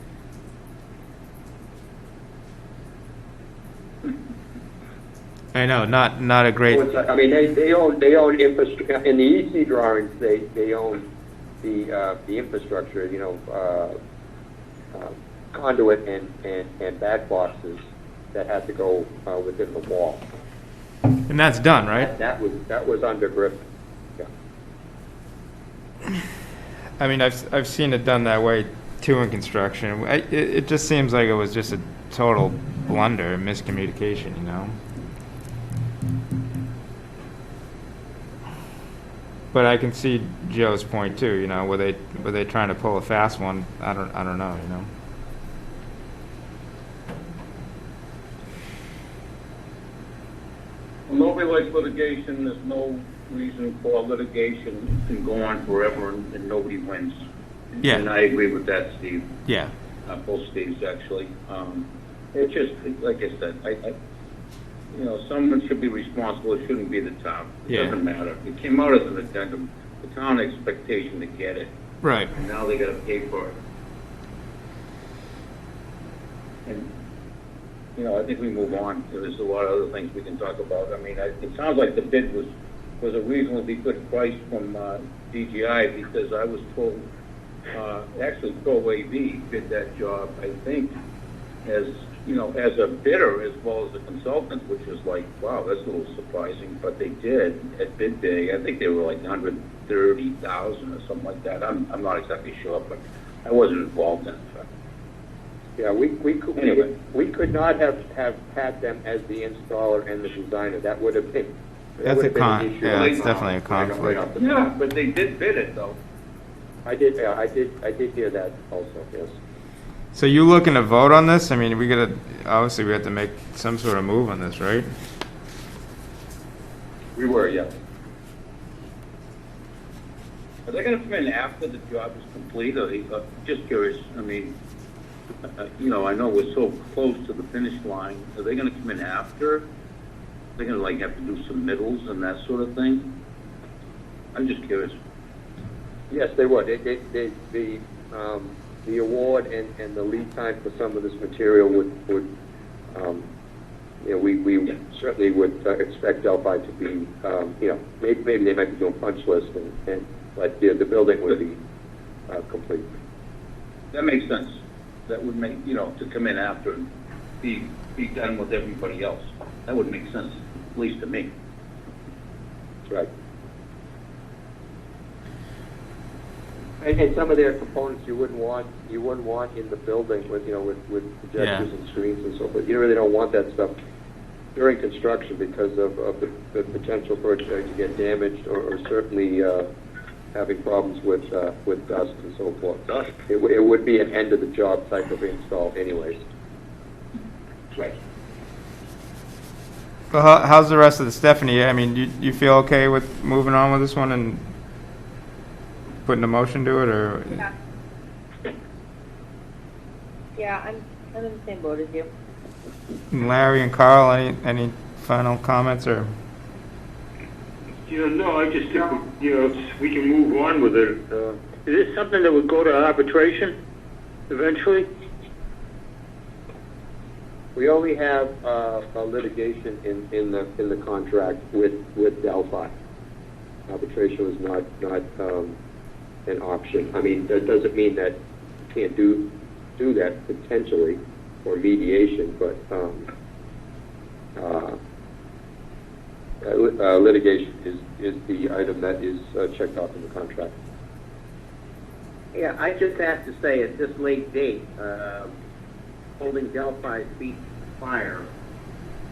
I know, not a great. I mean, they own infrastructure in the EC drawings. They own the infrastructure. You know, conduit and back boxes that had to go within the wall. And that's done, right? That was under Griffin. Yeah. I mean, I've seen it done that way too in construction. It just seems like it was just a total blunder, miscommunication, you know. But I can see Joe's point too. You know, were they trying to pull a fast one? I don't know. You know. nobody likes litigation. There's no reason for litigation. It can go on forever and nobody wins. Yeah. And I agree with that, Steve. Yeah. Both Steves, actually. It's just, like I said, I someone should be responsible. It shouldn't be the town. It Yeah. doesn't matter. It came out as an addendum. The town expectation to get it. Right. And now they gotta pay for it. And, I think we move on. There's a lot of other things we can talk about. I mean, it sounds like the bid was a reasonably good price from DGI, because I was told, actually Pro AV did that job, I think, as a bidder as well as a consultant, which is like, wow, that's a little surprising. But they did at bid day. I think they were like 130,000 or something like that. I'm not exactly sure, but I wasn't involved in it. Yeah, we Anyway. could not have had them as the installer and the designer. That would have been. That's a an con. issue. Yeah, it's definitely a conflict. Yeah, but they did bid it though. I did hear that also. Yes. So you looking to vote on this? I mean, obviously we have to make some sort of move on this, right? We were, yeah. Are they going to come in after the job is complete? Or just curious. I mean, I know we're so close to the finish line. Are they going to come in after? Are they going to have to do submittals and that sort of thing? I'm just curious. Yes, they would. The award and the lead time for some of this material would we certainly would expect Delphi to be, maybe they might be doing punch list, but the building would be complete. That makes sense. That would make, to come in after and be done with everybody else. That would make sense, at least to me. That's right. And some of their components you wouldn't want in the building with projectors and screens and so forth. You really don't want that stuff during construction because of the potential for it to get damaged or certainly having problems with dust and so forth. Dust? It would be an end of the job type of install anyways. Right. Well, how's the rest of the Stephanie? I mean, you feel okay with moving on with this one and putting a motion to it, or? Yeah, I'm in the same boat as you. Larry and Carl, any final comments or? No, I just think, we can move on with it. Is this something that would go to arbitration eventually? We only have a litigation in the contract with Delphi. Arbitration was not an option. I mean, that doesn't mean that you can't do that potentially for mediation, but litigation is the item that is checked off in the contract. Yeah, I just have to say, at this late date, holding Delphi's feet to the fire,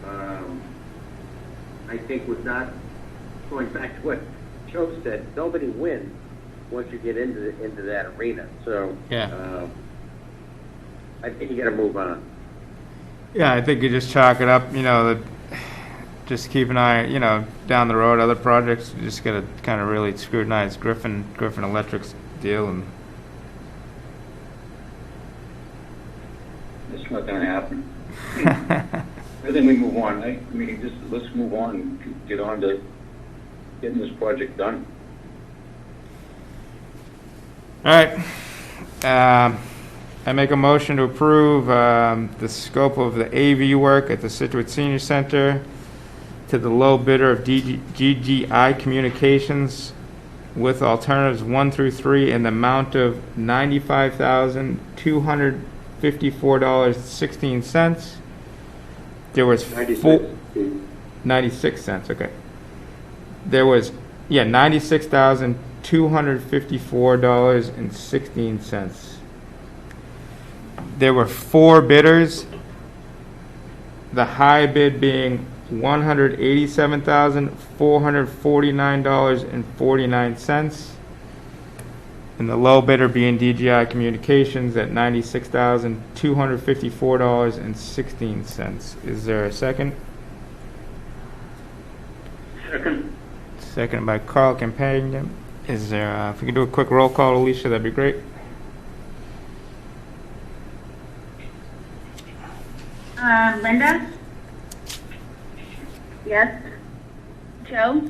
I think was not, going back to what Joe said, nobody wins once you get into that arena. So, Yeah. I think you got to move on. Yeah, I think you just chalk it up, just keep an eye, down the road, other projects, you just gotta kind of really scrutinize Griffin Electric's deal and. It's not going to happen. I think we move on. I mean, just let's move on and get on to getting this project done. All right. I make a motion to approve the scope of the AV work at the Scituate Senior Center to the low bidder of GGI Communications with alternatives 1 through 3 in the amount of $95,254.16. There was 96 cents. Okay. There was $96,254.16. There were 4 bidders, the high bid being $187,449.49, and the low bidder being DGI Communications at $96,254.16. Is there a second? seconded by Carl Companion. Is there, if we could do a quick roll call, Alicia, that'd be great. Linda? Yes. Joe?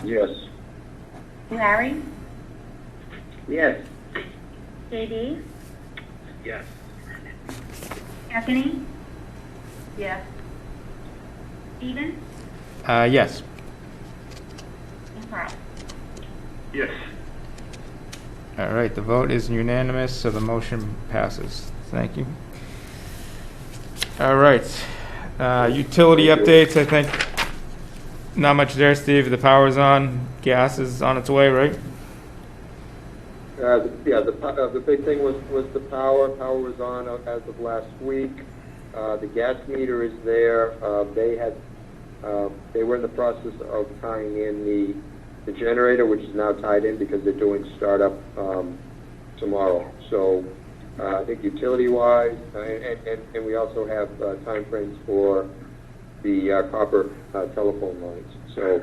Yes. Larry? Yes. JD? Yes. Anthony? Yes. Steven? Yes. And Carl? Yes. All right, the vote is unanimous, so the motion passes. Thank you. All right, utility updates, I think. Not much there, Steve. The power's on, gas is on its way, right? The big thing was the power. Power was on as of last week. The gas meter is there. They were in the process of tying in the generator, which is now tied in because they're doing startup tomorrow. So I think utility-wise, and we also have timeframes for the copper telephone lines. So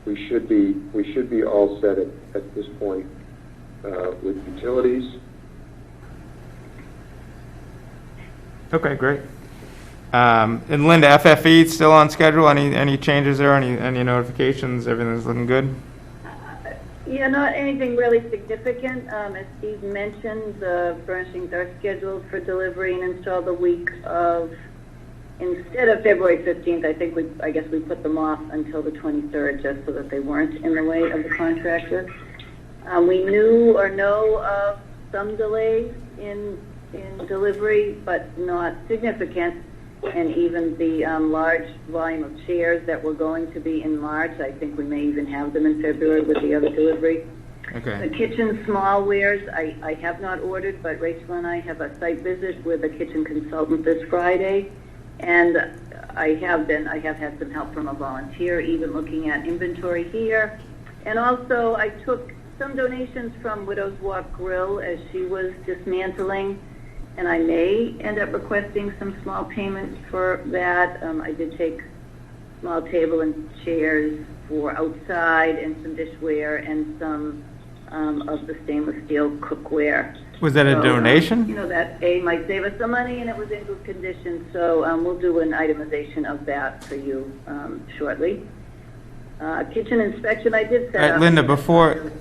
we should be all set at this point with utilities. Okay, great. And Linda, FFE still on schedule? Any changes there? Any notifications? Everything's looking good? Yeah, not anything really significant. As Steve mentioned, the furnishings are scheduled for delivery and install the week of, instead of February 15th, I guess we put them off until the 23rd just so that they weren't in the way of the contractor. We knew or know of some delays in delivery, but not significant. And even the large volume of chairs that were going to be in March, I think we may even have them in February with the other delivery. Okay. The kitchen small wares, I have not ordered, but Rachel and I have a site visit with a kitchen consultant this Friday. And I have had some help from a volunteer, even looking at inventory here. And also I took some donations from Widow's Walk Grill as she was dismantling. And I may end up requesting some small payments for that. I did take small table and chairs for outside and some dishware and some of the stainless steel cookware. Was that a donation? That might save us some money, and it was in good condition. So we'll do an itemization of that for you shortly. Kitchen inspection, I did set up. Linda, before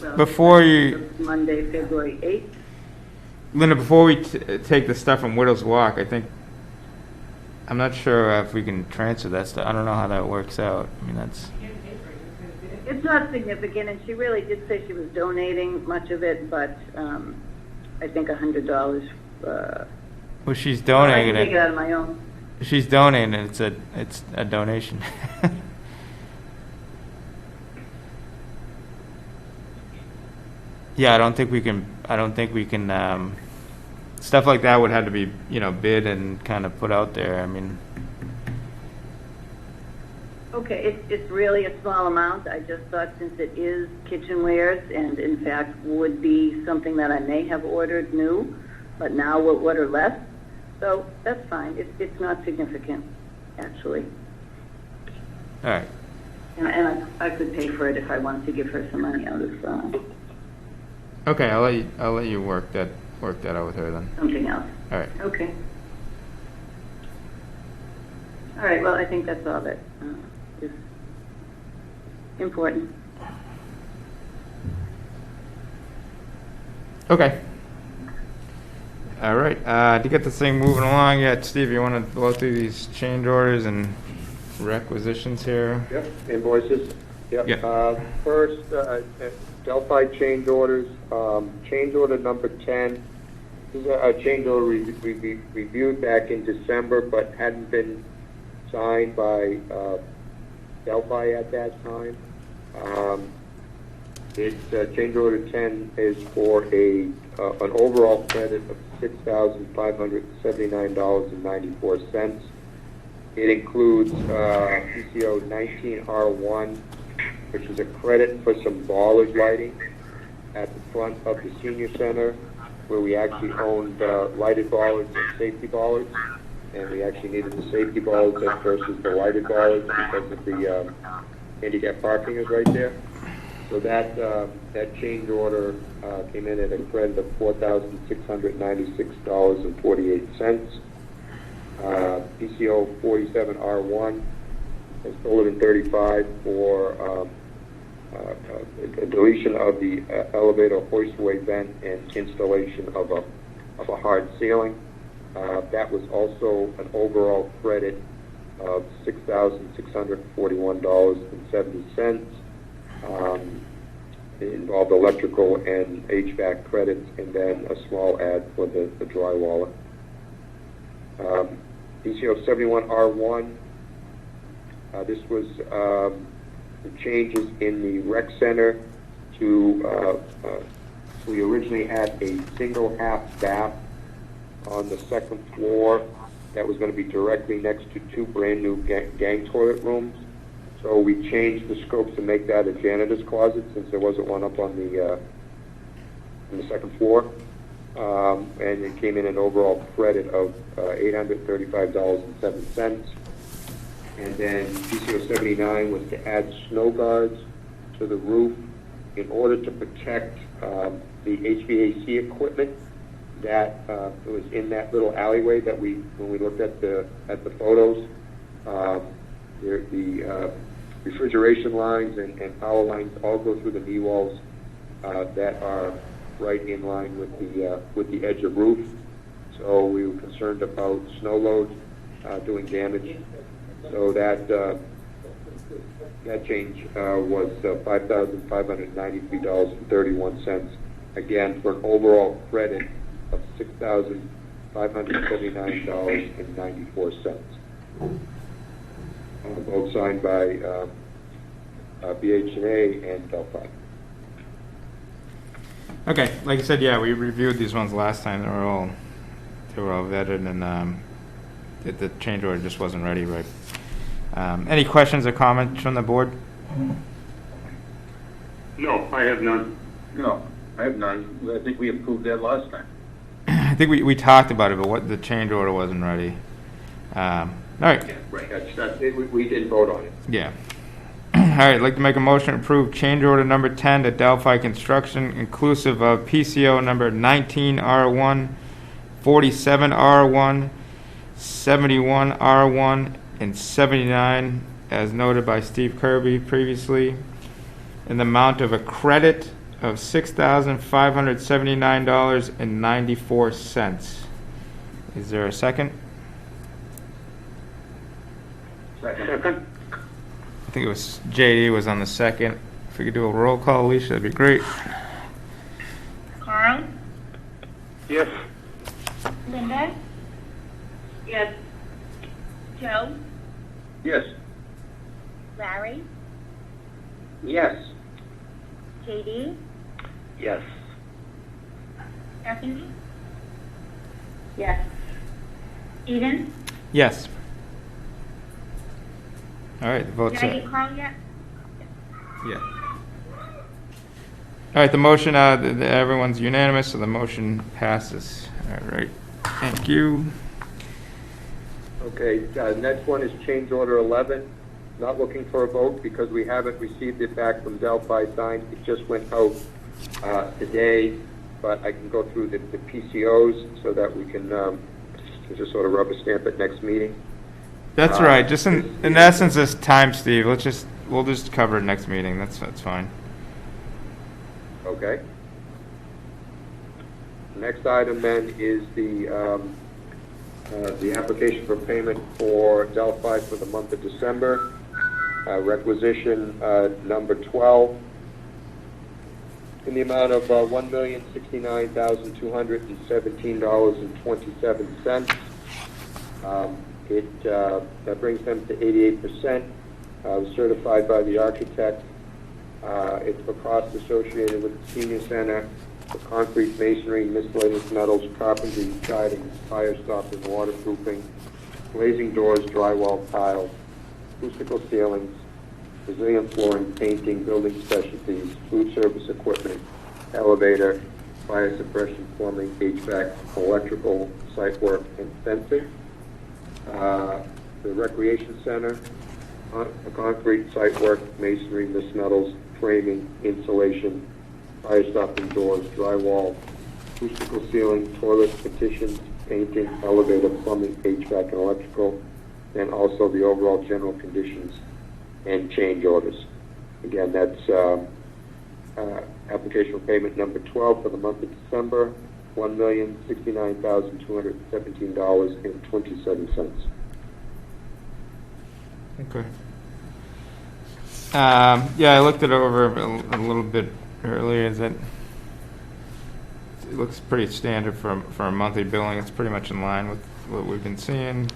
you... Monday, February 8th. Linda, before we take the stuff from Widow's Walk, I'm not sure if we can transfer that stuff. I don't know how that works out. I mean, It's not significant, and she really did say she was donating much of it, but I think $100. Well, she's donating I can take it out of my own. She's donating it. It's a donation. Yeah, I don't think we can. Stuff like that would have to be, bid and kind of put out there. I mean. Okay, it's really a small amount. I just thought since it is kitchenwares and in fact would be something that I may have ordered new, but now we'll order less. So that's fine. It's not significant, actually. All right. And I could pay for it if I wanted to give her some money out of. Okay, I'll let you work that out with her then. Something else. All right. Okay. All right. Well, I think that's all that is important. Okay. All right. To get this thing moving along, Steve, you want to go through these change orders and requisitions here? Yep. Invoices. Yep. Yeah. First, Delphi change orders. Change order number 10. This is a change order we reviewed back in December, but hadn't been signed by Delphi at that time. Change order 10 is for an overall credit of $6,579.94. It includes PCO 19R1, which is a credit for some bollard lighting at the front of the senior center, where we actually owned lighted bollards and safety bollards. and we actually needed the safety bollards versus the lighted bollards because of the handicap parking is right there. So that change order came in at a credit of $4,696.48. PCO 47R1 is $1,035 for a deletion of the elevator hoistway vent and installation of a hard ceiling. That was also an overall credit of $6,641.70. It involved electrical and HVAC credits, and then a small ad for the drywaller. DCO 71R1, this was the changes in the rec center to, we originally had a single half bath on the second floor that was going to be directly next to two brand new gang toilet rooms. So we changed the scope to make that a janitor's closet since there wasn't one up on the second floor. And it came in an overall credit of $835.07. And then PCO 79 was to add snow guards to the roof in order to protect the HVAC equipment that was in that little alleyway that when we looked at the photos. The refrigeration lines and power lines all go through the knee walls that are right in line with the edge of roof. So we were concerned about snow loads doing damage. So that change was $5,593.31. Again, for an overall credit of $6,579.94. Both signed by BH&A and Delphi. Okay, like I said, yeah, we reviewed these ones last time. They were all vetted, and the change order just wasn't ready, right? Any questions or comments from the board? No, I have none. No, I have none. I think we approved that last time. I think we talked about it, but the change order wasn't ready. All right. Yeah, right. We didn't vote on it. Yeah. All right, I'd like to make a motion to approve change order number 10 to Delphi Construction, inclusive of PCO number 19R1, 47R1, 71R1, and 79, as noted by Steve Kirby previously, in the amount of a credit of $6,579.94. Is there a second? Second. I think it was JD was on the second. If we could do a roll call, Alicia, that'd be great. Carl? Yes. Linda? Yes. Joe? Yes. Larry? Yes. JD? Yes. Stephanie? Yes. Eden? Yes. All right, the vote's Did I up. get Carl yet? Yeah. All right, the motion, everyone's unanimous, so the motion passes. All right, thank you. Okay, next one is change order 11. Not looking for a vote because we haven't received it back from Delphi signed. It just went out today, but I can go through the PCOs so that we can just sort of rubber stamp it next meeting. That's right. Just in essence, this time, Steve. We'll just cover it next meeting. That's fine. Okay. Next item then is the application for payment for Delphi for the month of December. Requisition number 12 in the amount of $1,069,217.27. That brings them to 88%, certified by the architect. It's for costs associated with the senior center, for concrete, masonry, miscellaneous metals, carpentry, siding, fire stopping, waterproofing, glazing doors, drywall tiles, acoustical ceilings, resilient flooring, painting, building specialties, food service equipment, elevator, fire suppression, plumbing, HVAC, electrical, site work, and fencing. The Recreation Center, concrete site work, masonry, mist metals, framing, insulation, fire stopping doors, drywall, acoustical ceiling, toilet, petitions, painting, elevator, plumbing, HVAC, and electrical, and also the overall general conditions and change orders. Again, that's application for payment number 12 for the month of December, $1,069,217.27. Okay. Yeah, I looked it over a little bit earlier. Is that it looks pretty standard for a monthly billing. It's pretty much in line with what we've been seeing.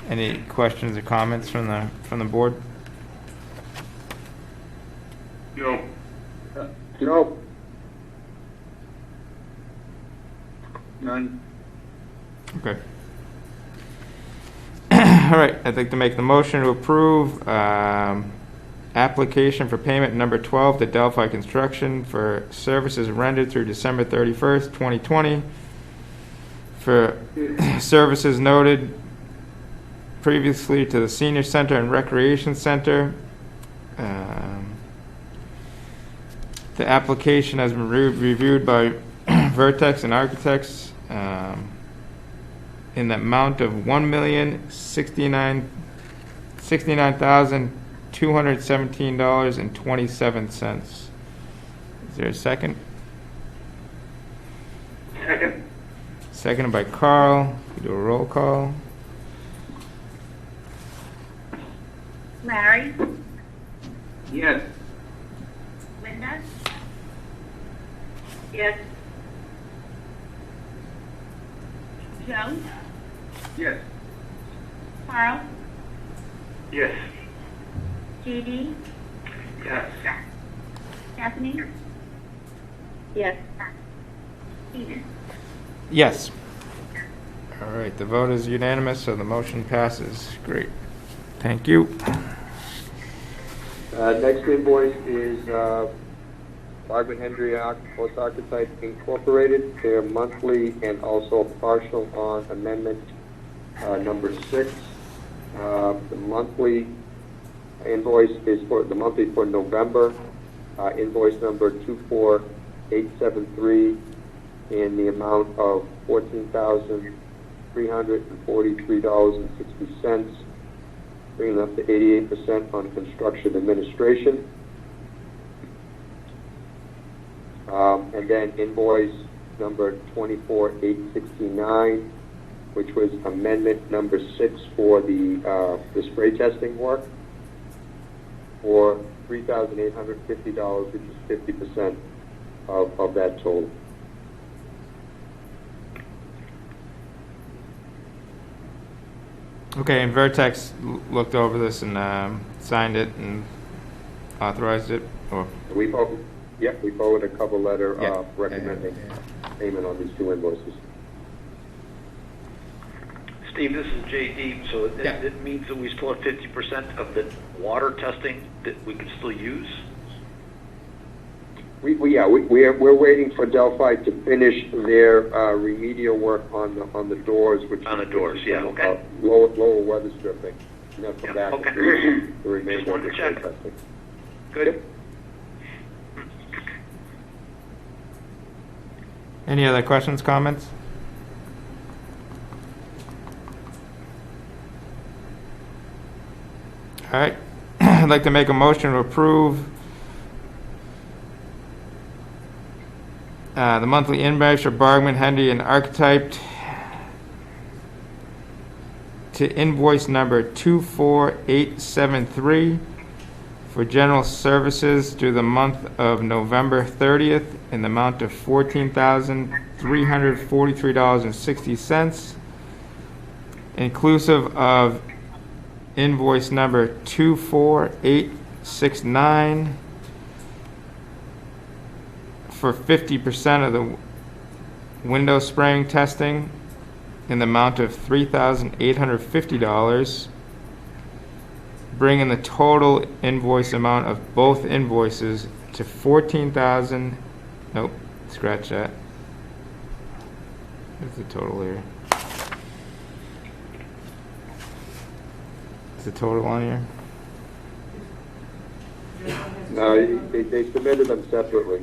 Any questions or comments from the board? No. No. None. Okay. All right, I'd like to make the motion to approve application for payment number 12 to Delphi Construction for services rendered through December 31st, 2020 for services noted previously to the Senior Center and Recreation Center. The application has been reviewed by Vertex and Architects in the amount of $1,069,217.27. Is there a second? Second. Seconded by Carl. We do a roll call. Larry? Yes. Linda? Yes. Joe? Yes. Carl? Yes. JD? Yes. Stephanie? Yes. Steven? Yes. All right, the vote is unanimous, so the motion passes. Great. Thank you. Next invoice is Margaret Hendry Post Archetype Incorporated. Their monthly and also partial on amendment number 6. The monthly invoice is for the monthly for November. Invoice number 24873 in the amount of $14,343.60. Bringing up to 88% on construction administration. And then invoice number 24869, which was amendment number 6 for the spray testing work, for $3,850, which is 50% of that total. Okay, and Vertex looked over this and signed it and authorized it, or? We forwarded a cover letter Yeah. recommending payment on these 2 invoices. Steve, this is JD, so Yeah. it means that we still have 50% of the water testing that we can still use? We're waiting for Delphi to finish their remedial work on the doors, which On the doors, yeah, okay. Lower weather stripping, and then come Yeah, back okay. and do the remainder Just of wanted the to spray check. testing. Good. Any other questions, comments? All right, I'd like to make a motion to approve the monthly invoice for Bargman, Henry, and Archetype to invoice number 24873 for general services through the month of November 30th in the amount of $14,343.60, inclusive of invoice number 24869 for 50% of the window spraying testing in the amount of $3,850, bringing the total invoice amount of both invoices to $14,000. Nope, scratch that. What's the total here? Is the total on here? No, they submitted them separately.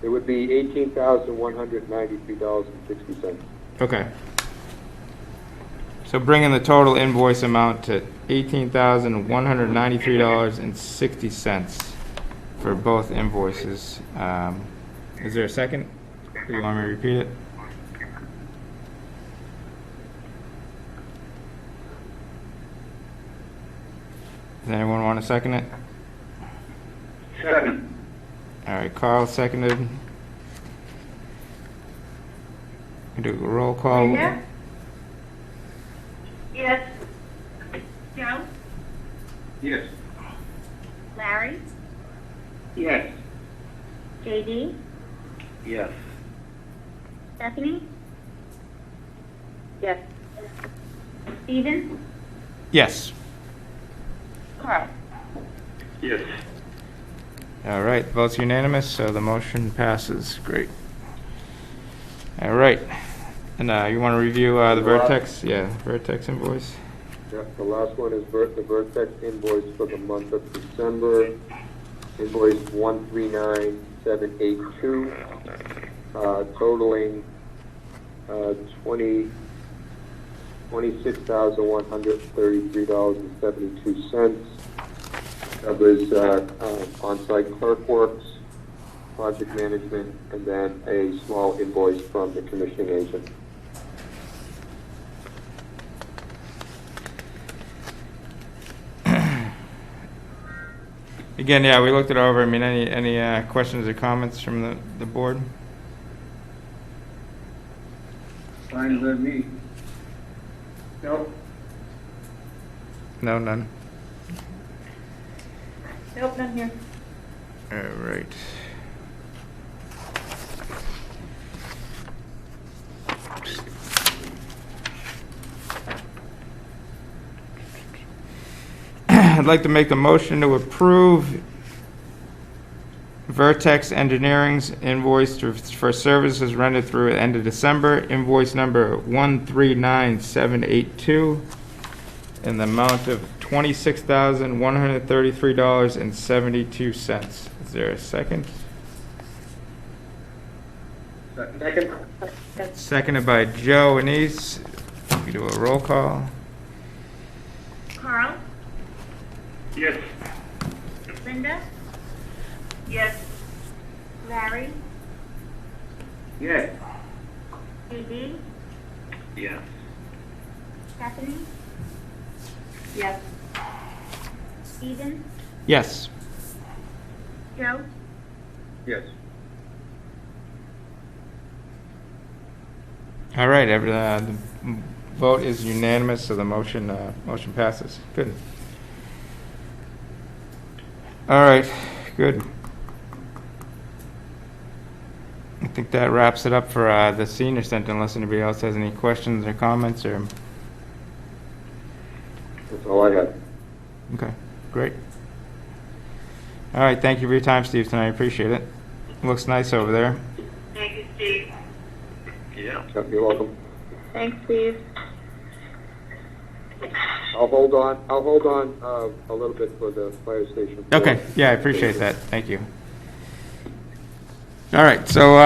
It would be $18,193.60. Okay. So bringing the total invoice amount to $18,193.60 for both invoices. Is there a second? Do you want me to repeat it? Does anyone want to second it? Second. All right, Carl seconded. We do a roll call. Linda? Yes. Joe? Yes. Larry? Yes. JD? Yes. Stephanie? Yes. Steven? Yes. Carl? Yes. All right, votes unanimous, so the motion passes. Great. All right. And you want to review the Vertex? Yeah, Vertex invoice. Yeah, the last one is the Vertex invoice for the month of December, invoice 139782, totaling $26,133.72. Covers on-site clerk works, project management, and then a small invoice from the commissioning agent. Again, yeah, we looked it over. I mean, any questions or comments from the board? Fine with me. Nope. No, none. Nope, none here. All right. I'd like to make the motion to approve Vertex Engineering's invoice for services rendered through the end of December, invoice number 139782, in the amount of $26,133.72. Is there a second? Second. Seconded by Joe Anise. We do a roll call. Carl? Yes. Linda? Yes. Larry? Yes. JD? Yes. Stephanie? Yes. Steven? Yes. Joe? Yes. All right. The vote is unanimous, so the motion passes. Good. All right. Good. I think that wraps it up for the senior center, unless anybody else has any questions or comments. Or That's all I had. okay, great. All right. Thank you for your time, Steve. Tonight, I appreciate it. Looks nice over there. Thank you, Steve. Yeah. Yep, you're welcome. Thanks, Steve. I'll hold on a little bit for the fire station. Okay. Yeah, I appreciate that. Thank you. All right. So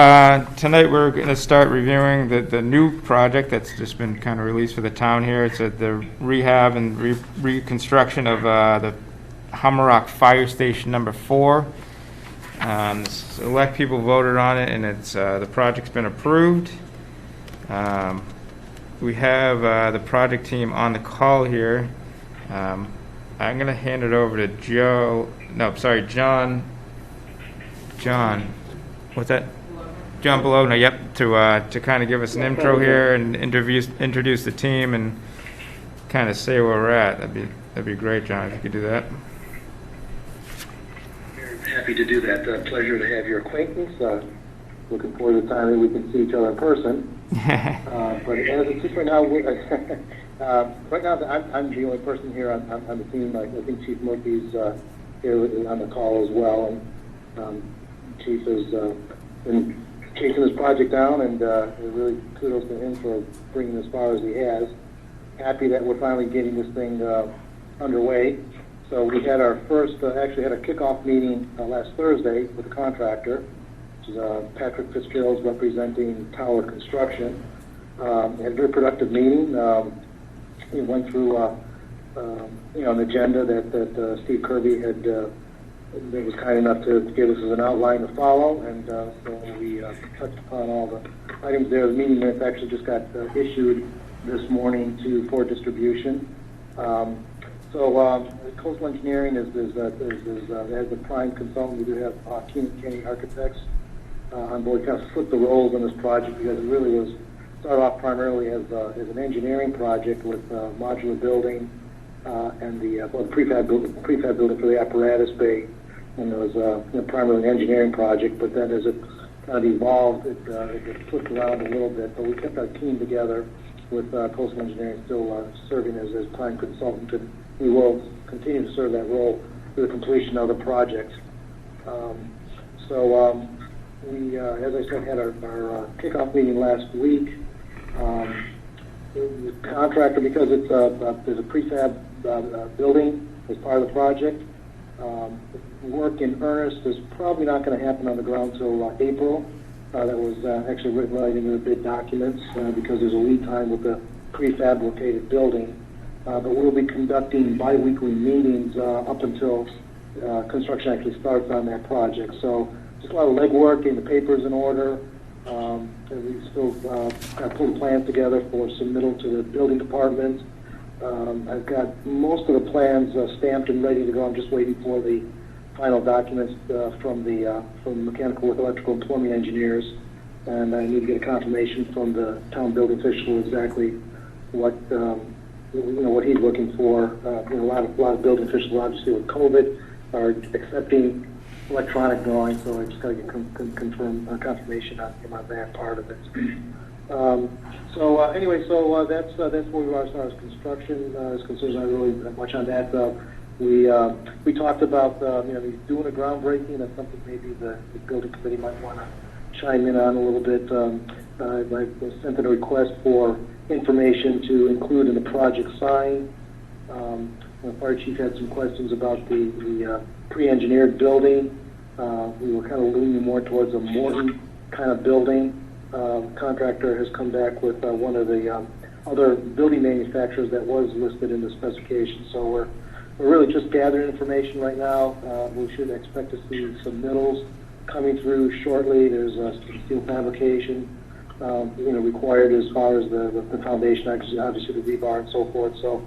tonight we're going to start reviewing the new project that's just been kind of released for the town here. It's the rehab and reconstruction of the Hummerock Fire Station number 4. Select people voted on it, and it's the project's been approved. We have the project team on the call here. I'm going to hand it over to John. What's that? John Bologna, yep, to kind of give us an intro here and introduce the team and kind of say where we're at. That'd be great, John, if you could do that. Very happy to do that. Pleasure to have your acquaintance. Looking forward to the time that we can see each other in person. But as it sits right now, I'm the only person here on the team. I think Chief Murphy's here on the call as well, and Chief has been chasing this project down, and really kudos to him for bringing it as far as he has. happy that we're finally getting this thing underway. So we had our first, actually had a kickoff meeting last Thursday with the contractor, which is Patrick Fitzgerald's representing Tower Construction. Had a very productive meeting. We went through, an agenda that Steve Kirby had was kind enough to give us as an outline to follow, and so we touched upon all the items there. The meeting minutes actually just got issued this morning for distribution. Coastal Engineering is as the prime consultant. We do have Kenny Architects on board. Kind of split the roles in this project because it really was started off primarily as an engineering project with modular building and the prefab building for the apparatus bay, and it was primarily an engineering project. But then as it kind of evolved, it flipped around a little bit. But we kept our team together with Coastal Engineering still serving as prime consultant, and we will continue to serve that role through the completion of the project. We, as I said, had our kickoff meeting last week. The contractor, because it's there's a prefab building as part of the project, work in earnest is probably not going to happen on the ground till April. That was actually written right into the bid documents because there's a lead time with the prefabricated building. But we'll be conducting bi-weekly meetings up until construction actually starts on that project. So just a lot of legwork, getting the papers in order. And we still got to pull the plans together for submittal to the building department. I've got most of the plans stamped and ready to go. I'm just waiting for the final documents from mechanical with electrical and plumbing engineers, and I need to get a confirmation from the town building official exactly what what he's looking for. A lot of building officials, obviously with COVID, are accepting electronic drawings, so I just got to get confirmation on that part of it. That's where we are as far as construction is concerned. Not really much on that. We talked about doing a groundbreaking. That's something maybe the building committee might want to chime in on a little bit. I sent in a request for information to include in the project sign. The fire chief had some questions about the pre-engineered building. We were kind of leaning more towards a Morton kind of building. Contractor has come back with one of the other building manufacturers that was listed in the specification. So we're really just gathering information right now. We should expect to see submittals coming through shortly. There's steel fabrication required as far as the foundation, obviously the rebar and so forth. So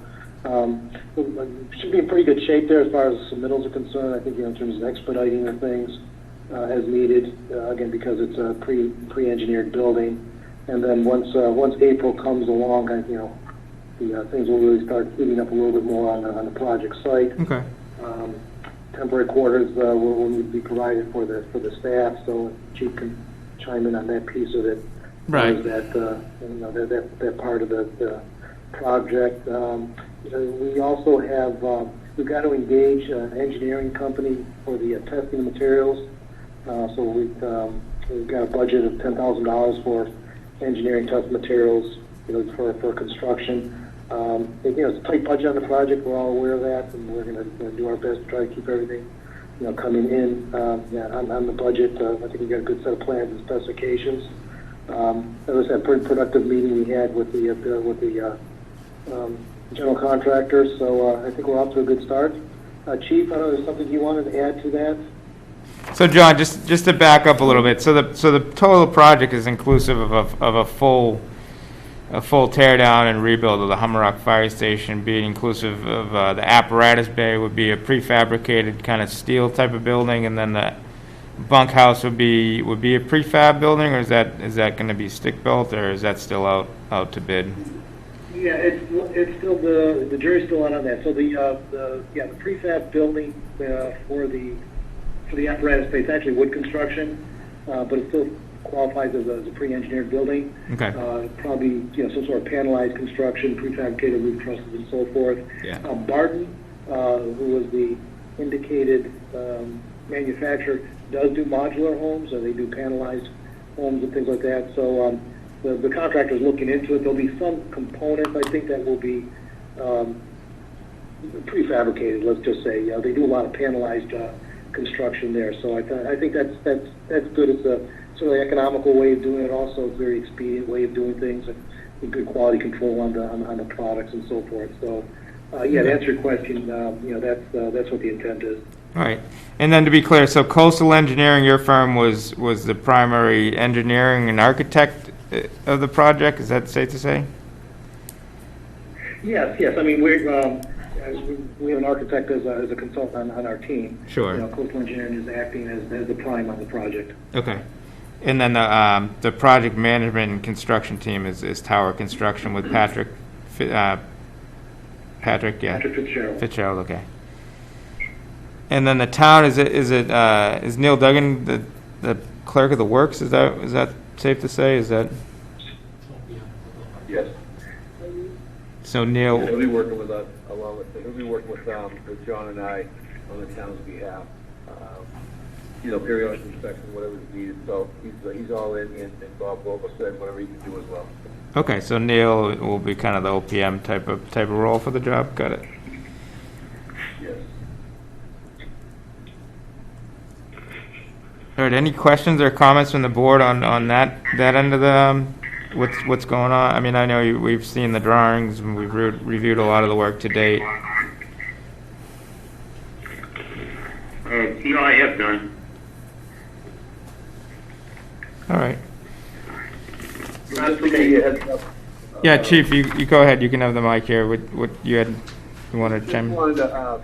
should be in pretty good shape there as far as submittals are concerned. I think in terms of expediting the things as needed, again because it's a pre-engineered building. And then once April comes along, the things will really start heating up a little bit more on the project site. Okay. Temporary quarters will need to be provided for the staff, so Chief can chime in on that piece of it. Right. That part of the project. We also have we've got to engage an engineering company for the testing of materials. So we've got a budget of $10,000 for engineering test materials, for construction. It's a tight budget on the project. We're all aware of that, and we're going to do our best to try to keep everything, coming in on the budget. I think we got a good set of plans and specifications. It was a pretty productive meeting we had with the general contractor. So I think we're off to a good start. Chief, I don't know, is there something you wanted to add to that? So John, just to back up a little bit, so the total project is inclusive of a full tear down and rebuild of the Hummerock Fire Station, being inclusive of the apparatus bay would be a prefabricated kind of steel type of building, and then the bunkhouse would be a prefab building, or is that going to be stick built, or is that still out to bid? Yeah, it's still the jury's still out on that. So the prefab building for the apparatus space actually wood construction, but it still qualifies as a pre-engineered building. Okay. Probably some sort of panelized construction, prefabricated roof trusses and so forth. Yeah. Barton, who was the indicated manufacturer, does do modular homes, or they do panelized homes and things like that. So the contractor's looking into it. There'll be some components, I think, that will be prefabricated, let's just say. They do a lot of panelized construction there, so I think that's good. It's a sort of economical way of doing it. Also, it's a very expedient way of doing things, and good quality control on the products and so forth. So, yeah, to answer your question, that's what the intent is. All right. And then to be clear, so Coastal Engineering, your firm was the primary engineering and architect of the project. Is that safe to say? Yes. I mean, we have an architect as a consultant on our team. Sure. Coastal Engineering is acting as the prime on the project. Okay. And then the project management and construction team is Tower Construction with Patrick. Patrick Fitzgerald. Fitzgerald. Okay. And then the town is Neil Duggan the clerk of the works? Is that safe to say? Is that? Yes. So Neil. He'll be working with us along with. He'll be working with John and I on the town's behalf. Periodic inspection, whatever is needed. So he's all in, and Bob Vogel said whatever he can do as well. Okay, so Neil will be kind of the OPM type of role for the job. Got it. Yes. All right. Any questions or comments from the board on that end of the what's going on? I mean, I know we've seen the drawings and we've reviewed a lot of the work to date. No, I have none. All right. Just to give you a heads up. Yeah, Chief, you go ahead. You can have the mic here. What you wanted to chime? Just wanted to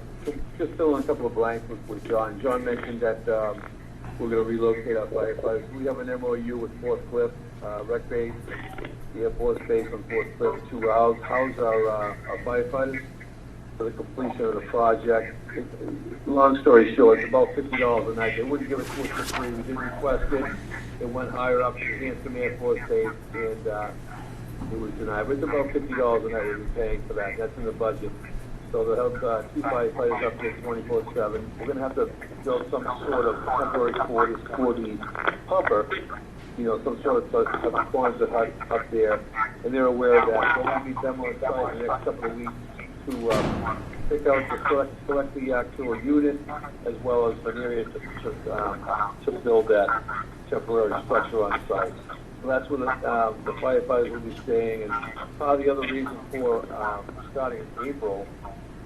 just fill in a couple of blanks with John. John mentioned that we're going to relocate our firefighters. We have an MOU with Fort Cliff, Rec Base, the Air Force Base on Fort Cliff to house our firefighters for the completion of the project. Long story short, it's about $50 a night. They wouldn't give it to us for free. We did request it. It went higher up to Hanson Air Force Base, and it was denied. But it's about $50 a night we'll be paying for that. That's in the budget. So they'll have 2 firefighters up there 24/7. We're going to have to build some sort of temporary quarters for the pumper, some sort of closet hut up there. And they're aware of that. We'll have to meet them on site in the next couple of weeks to pick out, select the actual unit, as well as an area to build that temporary structure on site. So that's where the firefighters will be staying. And part of the other reason for starting in April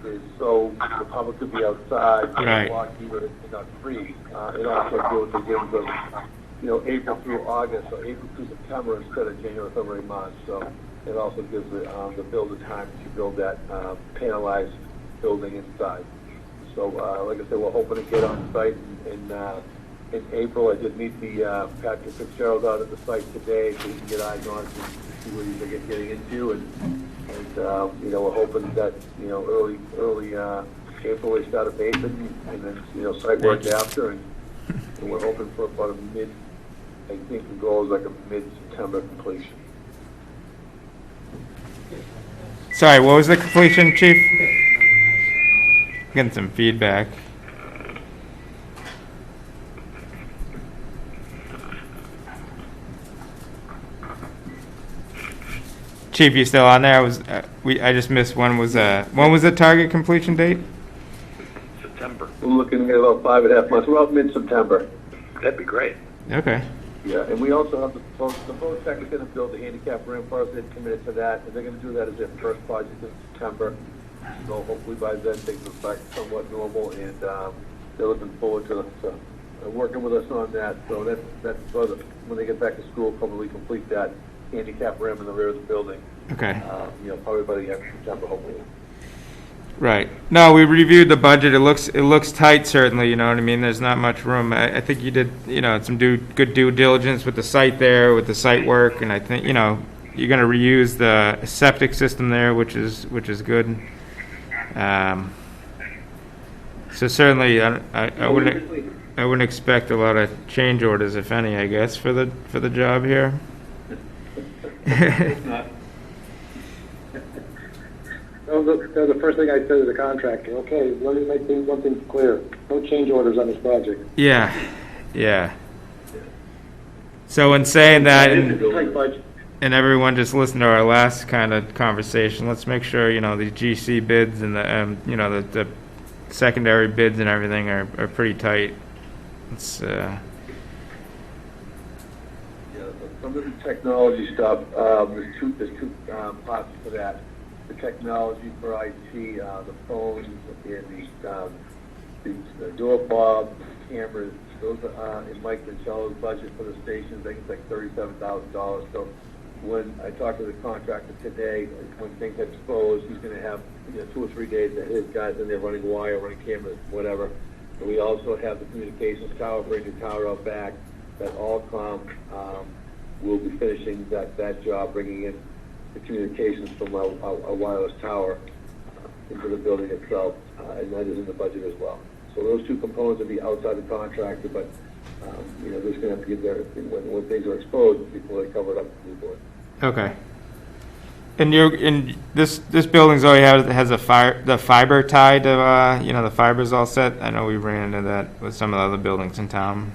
is so the public could be outside, Right. walk either and not freeze. It also goes begins of April through August, or April through September instead of January, February, March. So it also gives the builder time to build that panelized building inside. So like I said, we're hoping to get on site in April. I did meet the Patrick Fitzgerald out at the site today, so he can get eyes on it and see what he's getting into. And we're hoping that early April we start abatement, and then site work after, and we're hoping for about a mid. I think the goal is like a mid-September completion. Sorry, what was the completion, Chief? Getting some feedback. Chief, you still on there? I just missed when was the target completion date? September. We're looking at about 5.5 months. We're about mid-September. That'd be great. Okay. Yeah, and we also have the Vertex is going to build the Handicapped Ramp for us. They've committed to that, and they're going to do that as their first project in September. So hopefully by then things will back somewhat normal, and they're looking forward to working with us on that. So that's sort of, when they get back to school, probably complete that Handicapped Ramp in the rear of the building. Okay. Probably by the end of September, hopefully. Right. No, we reviewed the budget. It looks tight, certainly. You know what I mean? There's not much room. I think you did, some good due diligence with the site there, with the site work, and I think, you're going to reuse the septic system there, which is good. So certainly, I wouldn't expect a lot of change orders, if any, I guess, for the job here. That was the first thing I said to the contractor. Okay, let me make one thing clear. No change orders on this project. Yeah. So in saying that, and and everyone just listen to our last kind of conversation. Let's make sure, the GC bids and the secondary bids and everything are pretty tight. It's, Yeah, some of the technology stuff, there's two parts for that. The technology for IT, the phones, and the door fobs, cameras, those are in Mike Michelle's budget for the stations. I think it's like $37,000. So when I talked to the contractor today, when things get exposed, he's going to have 2 or 3 days that his guys in there running wire, running cameras, whatever. And we also have the communications tower, bringing the tower out back. That Allcom will be finishing that job, bringing in the communications from a wireless tower into the building itself, and that is in the budget as well. So those two components will be outside the contractor, but they're just going to have to get there when things are exposed before they cover it up to the board. okay. And this building's already has the fiber tied to the fiber's all set. I know we ran into that with some of the other buildings in town.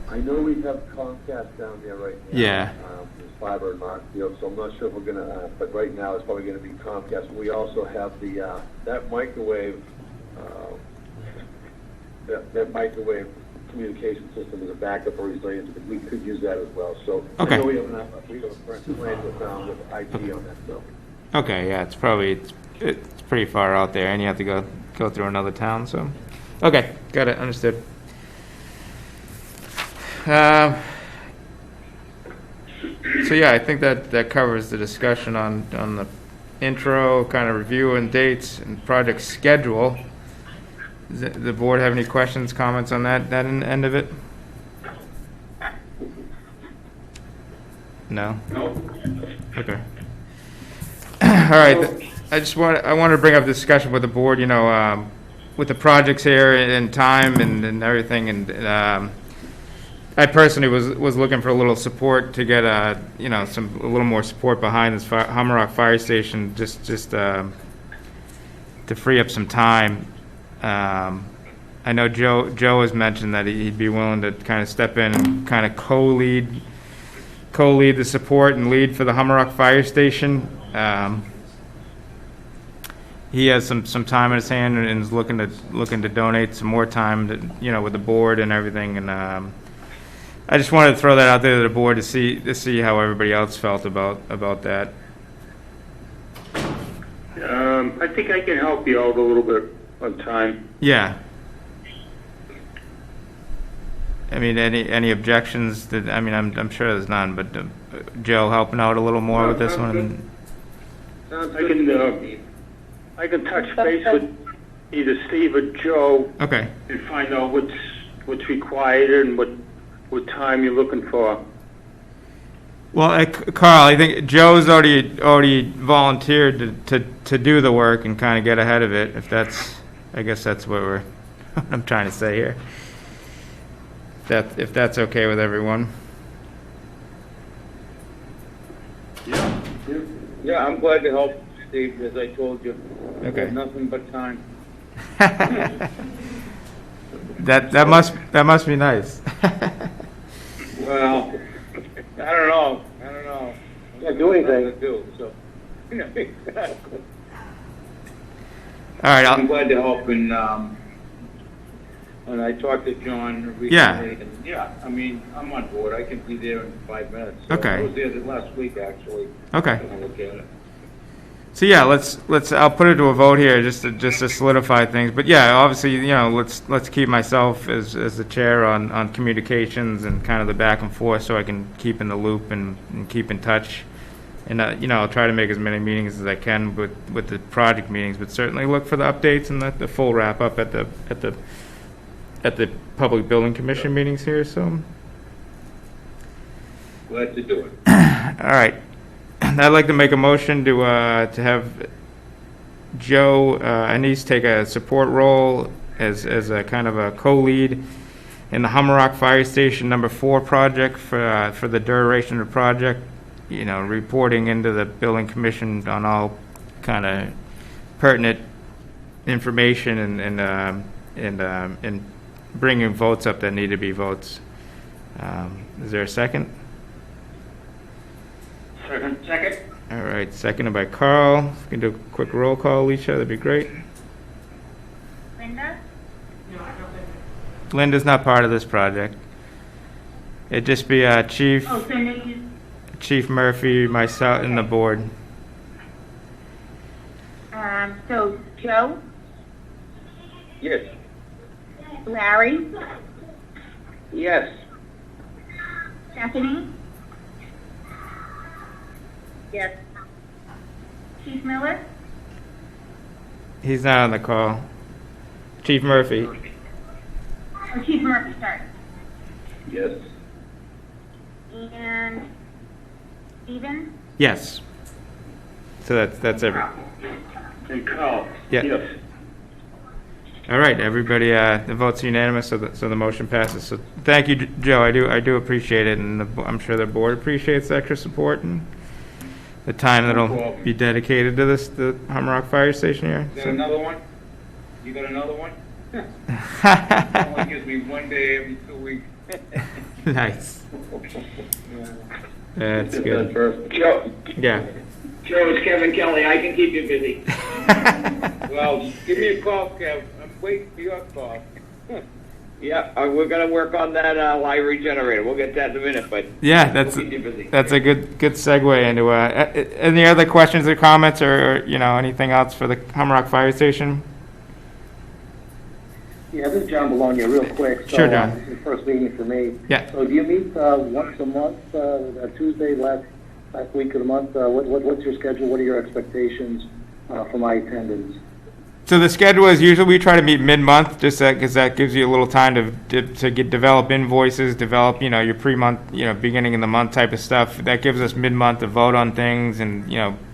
I know we have Comcast down there right now. Yeah. There's fiber in Markfield, so I'm not sure if we're going to, but right now it's probably going to be Comcast. We also have that microwave, that microwave communication system as a backup or resilience. We could use that as well. So okay. I know we have a plan with IT on that. So. Okay, yeah, it's pretty far out there, and you have to go through another town. So, okay, got it, understood. So yeah, I think that covers the discussion on the intro, kind of review and dates and project schedule. Does the board have any questions, comments on that end of it? No? No. Okay. All right. I want to bring up the discussion with the board, with the projects here and time and everything, and I personally was looking for a little support to get a little more support behind this Hummerock Fire Station, just to free up some time. I know Joe has mentioned that he'd be willing to kind of step in and kind of co-lead the support and lead for the Hummerock Fire Station. He has some time in his hand and is looking to donate some more time with the board and everything, and I just wanted to throw that out there to the board to see how everybody else felt about that. I think I can help you out a little bit on time. Yeah. I mean, any objections? I'm sure there's none, but Joe helping out a little more with this one. I can touch base with either Steve or Joe. Okay. And find out what's required and what time you're looking for. Well, Carl, I think Joe's already volunteered to do the work and kind of get ahead of it. I guess that's what I'm trying to say here. If that's okay with everyone. Yeah, I'm glad to help, Steve, as I told you. Okay. Nothing but time. That must be nice. Well, I don't know. Can't do anything. To do, so. All right. I'm glad to help, and I talked to John recently. Yeah. And yeah, I'm on board. I can be there in 5 minutes. So Okay. I was there last week, actually. Okay. I'll look at it. So yeah, let's. I'll put it to a vote here just to solidify things. But yeah, obviously, let's keep myself as the chair on communications and kind of the back and forth, so I can keep in the loop and keep in touch. And I'll try to make as many meetings as I can with the project meetings, but certainly look for the updates and the full wrap up at the Public Building Commission meetings here. So Glad to do it. all right. I'd like to make a motion to have Joe Anise take a support role as a kind of a co-lead in the Hummerock Fire Station number 4 project for the duration of the project. Reporting into the Building Commission on all kind of pertinent information and bringing votes up that need to be votes. Is there a second? All right, seconded by Carl. If we can do a quick roll call, Alicia, that'd be great. Linda? Linda's not part of this project. It'd just be Chief, Oh, so no, you, Chief Murphy, myself, and the board. so Joe, Yes. Larry, Yes. Stephanie? Yes. Chief Miller? He's not on the call. Chief Murphy. Or Chief Murphy, sorry. Yes. And Stephen? Yes. So that's every. And Carl? Yeah. Yes. All right, everybody. The vote's unanimous, so the motion passes. So thank you, Joe. I do appreciate it, and I'm sure the board appreciates the extra support and the time that'll be dedicated to the Hammerock Fire Station here. Got another one? You got another one? Only gives me 1 day every 2 weeks. Nice. That's good. Joe, Yeah. Joe, it's Kevin Kelly. I can keep you busy. Well, give me a call, Kev. I'm waiting for your call. Yeah, we're gonna work on that library generator. We'll get that in a minute, but Yeah, we'll keep you busy. that's a good segue into any other questions or comments or anything else for the Hammerock Fire Station? Yeah, this is John Bologna, real quick. So, Sure, John. This is the first meeting for me. Yeah. So do you meet once a month, Tuesday, last week of the month? What's your schedule? What are your expectations for my attendance? So the schedule is usually we try to meet mid-month, just because that gives you a little time to develop invoices, develop your pre-month, beginning of the month type of stuff. That gives us mid-month to vote on things and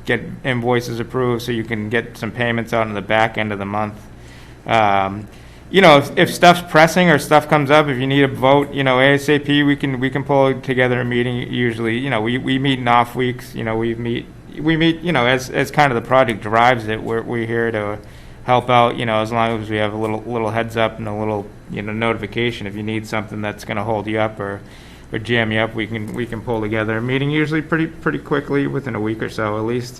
get invoices approved so you can get some payments out in the back end of the month. If stuff's pressing or stuff comes up, if you need a vote, ASAP, we can pull together a meeting. Usually, we meet in off weeks. We meet, as kind of the project drives it. We're here to help out. As long as we have a little heads up and a little notification. If you need something that's going to hold you up or jam you up, we can pull together a meeting. Usually pretty quickly, within a week or so at least.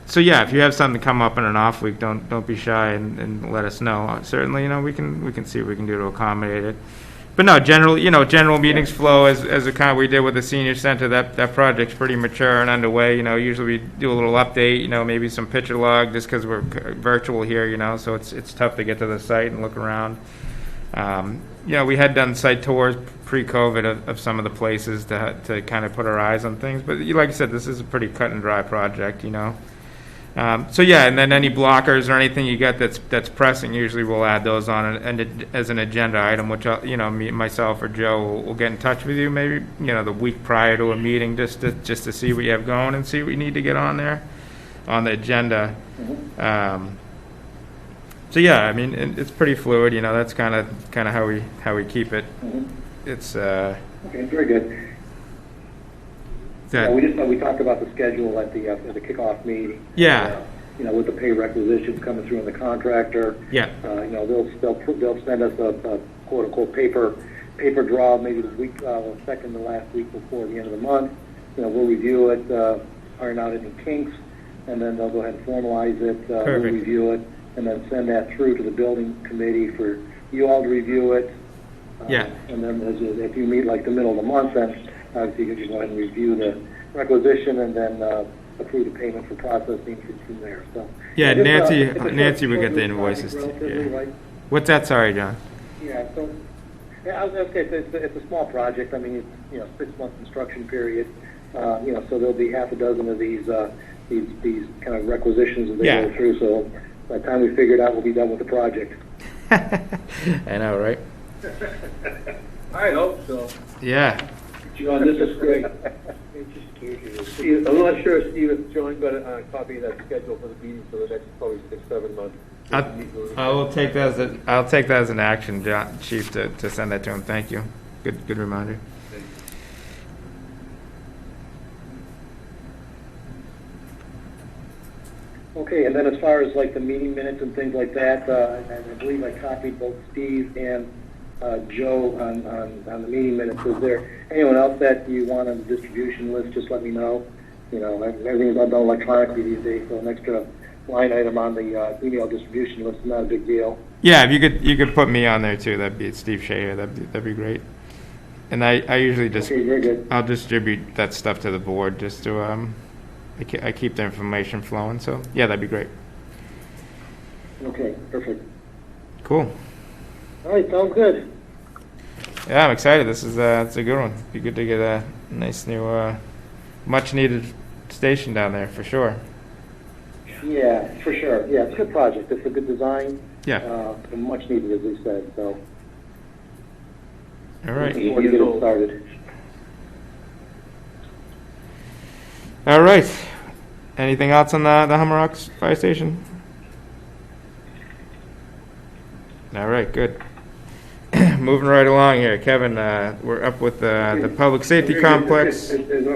So yeah, if you have something come up in an off week, don't be shy and let us know. Certainly, we can see what we can do to accommodate it. But no, general meetings flow as a kind of we did with the senior center. That project's pretty mature and underway. Usually we do a little update. Maybe some picture log just because we're virtual here. So it's tough to get to the site and look around. We had done site tours pre-COVID of some of the places to kind of put our eyes on things. But like I said, this is a pretty cut and dry project. So yeah, and then any blockers or anything you got that's pressing, usually we'll add those on and as an agenda item, which me, myself, or Joe will get in touch with you maybe the week prior to a meeting just to see what you have going and see what we need to get on there on the agenda. So yeah, it's pretty fluid. That's kind of how we keep it. It's okay, very good. Yeah, we talked about the schedule at the kickoff meeting. Yeah. With the pay requisitions coming through in the contractor. Yeah. They'll send us a quote unquote paper draw maybe the week second to last week before the end of the month. We'll review it, iron out any kinks, and then they'll go ahead and formalize it. We'll review it, and then send that through to the building committee for you all to review it. Yeah. And then if you meet like the middle of the month, then obviously you can go ahead and review the requisition and then approve the payment for processing from there. So yeah, Nancy would get the invoices. Right? What's that? Sorry, John. Yeah. So I was going to say it's a small project. It's 6-month construction period. So there'll be half a dozen of these kind of requisitions that they go through. So by the time we figure it out, we'll be done with the project. I know, right? I hope so. Yeah. John, this is great. I'm not sure, Steve, if John got a copy of that schedule for the meeting for the next probably 6-7 months. I'll take that as an action, John, Chief, to send that to him. Thank you. Good reminder. Okay, and then as far as like the meeting minutes and things like that, I believe I copied both Steve and Joe on the meeting minutes. Is there anyone else that you want on the distribution list? Just let me know. You know, everything's done electronically these days, so an extra line item on the email distribution list is not a big deal. Yeah, if you could put me on there too. That'd be Steve Shea. That'd be great. And I usually just Okay, very good. I'll distribute that stuff to the board just to I keep the information flowing. So yeah, that'd be great. Okay, perfect. Cool. All right, sounds good. Yeah, I'm excited. This is it's a good one. Be good to get a nice new, much needed station down there for sure. Yeah, for sure. Yeah, it's a good project. It's a good design. Yeah. And much needed, as we said. So. All right. Looking forward to get it started. All right. Anything else on the Hummerocks fire station? All right, good. Moving right along here, Kevin. We're up with the public safety complex. Is it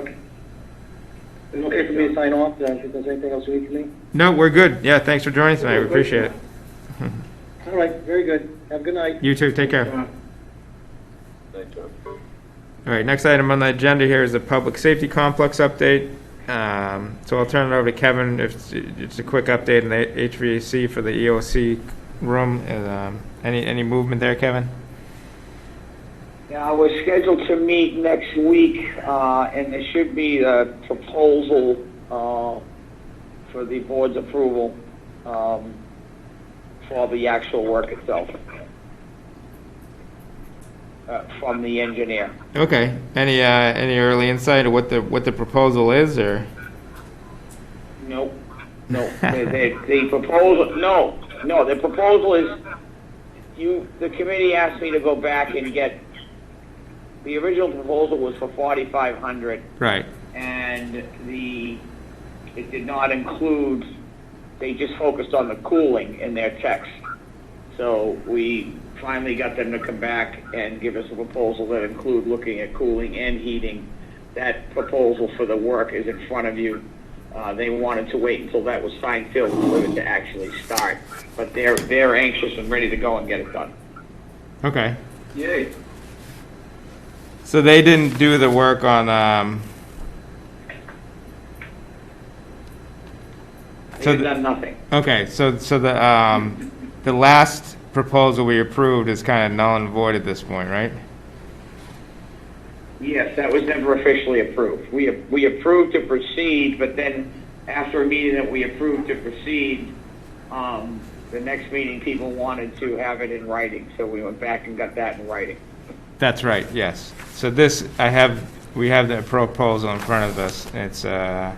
okay for me to sign off? If there's anything else you need from me? No, we're good. Yeah, thanks for joining tonight. We appreciate it. All right, very good. Have a good night. You too. Take care. All right, next item on the agenda here is the public safety complex update. So I'll turn it over to Kevin. If it's a quick update on the HVAC for the EOC room. Any movement there, Kevin? Yeah, we're scheduled to meet next week, and there should be a proposal for the board's approval for the actual work itself from the engineer. Okay. Any early insight of what the proposal is, or? Nope. No. The proposal. No. The proposal is the committee asked me to go back and get. The original proposal was for $4,500. Right. And it did not include. They just focused on the cooling in their text. So we finally got them to come back and give us a proposal that include looking at cooling and heating. That proposal for the work is in front of you. They wanted to wait until that was signed, sealed, and delivered to actually start. But they're anxious and ready to go and get it done. Okay. Yay. So they didn't do the work on. They've done nothing. Okay, so the last proposal we approved is kind of null and void at this point, right? Yes, that was never officially approved. We approved to proceed, but then after a meeting that we approved to proceed, the next meeting people wanted to have it in writing, so we went back and got that in writing. That's right. Yes. So we have the proposal in front of us. It's a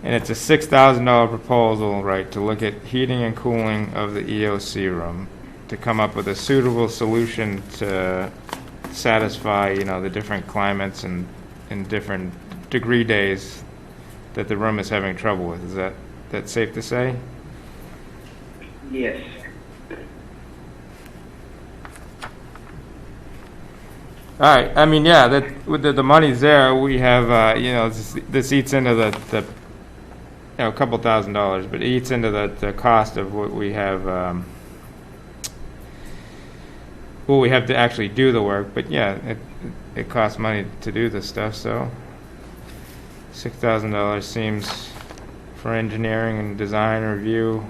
$6,000 proposal, right, to look at heating and cooling of the EOC room, to come up with a suitable solution to satisfy, the different climates and different degree days that the room is having trouble with. Is that safe to say? Yes. All right. I mean, yeah, that with the money's there. We have, this eats into the a couple $1,000s, but it eats into the cost of what we have. We have to actually do the work, but yeah, it costs money to do this stuff. So $6,000 seems, for engineering and design review,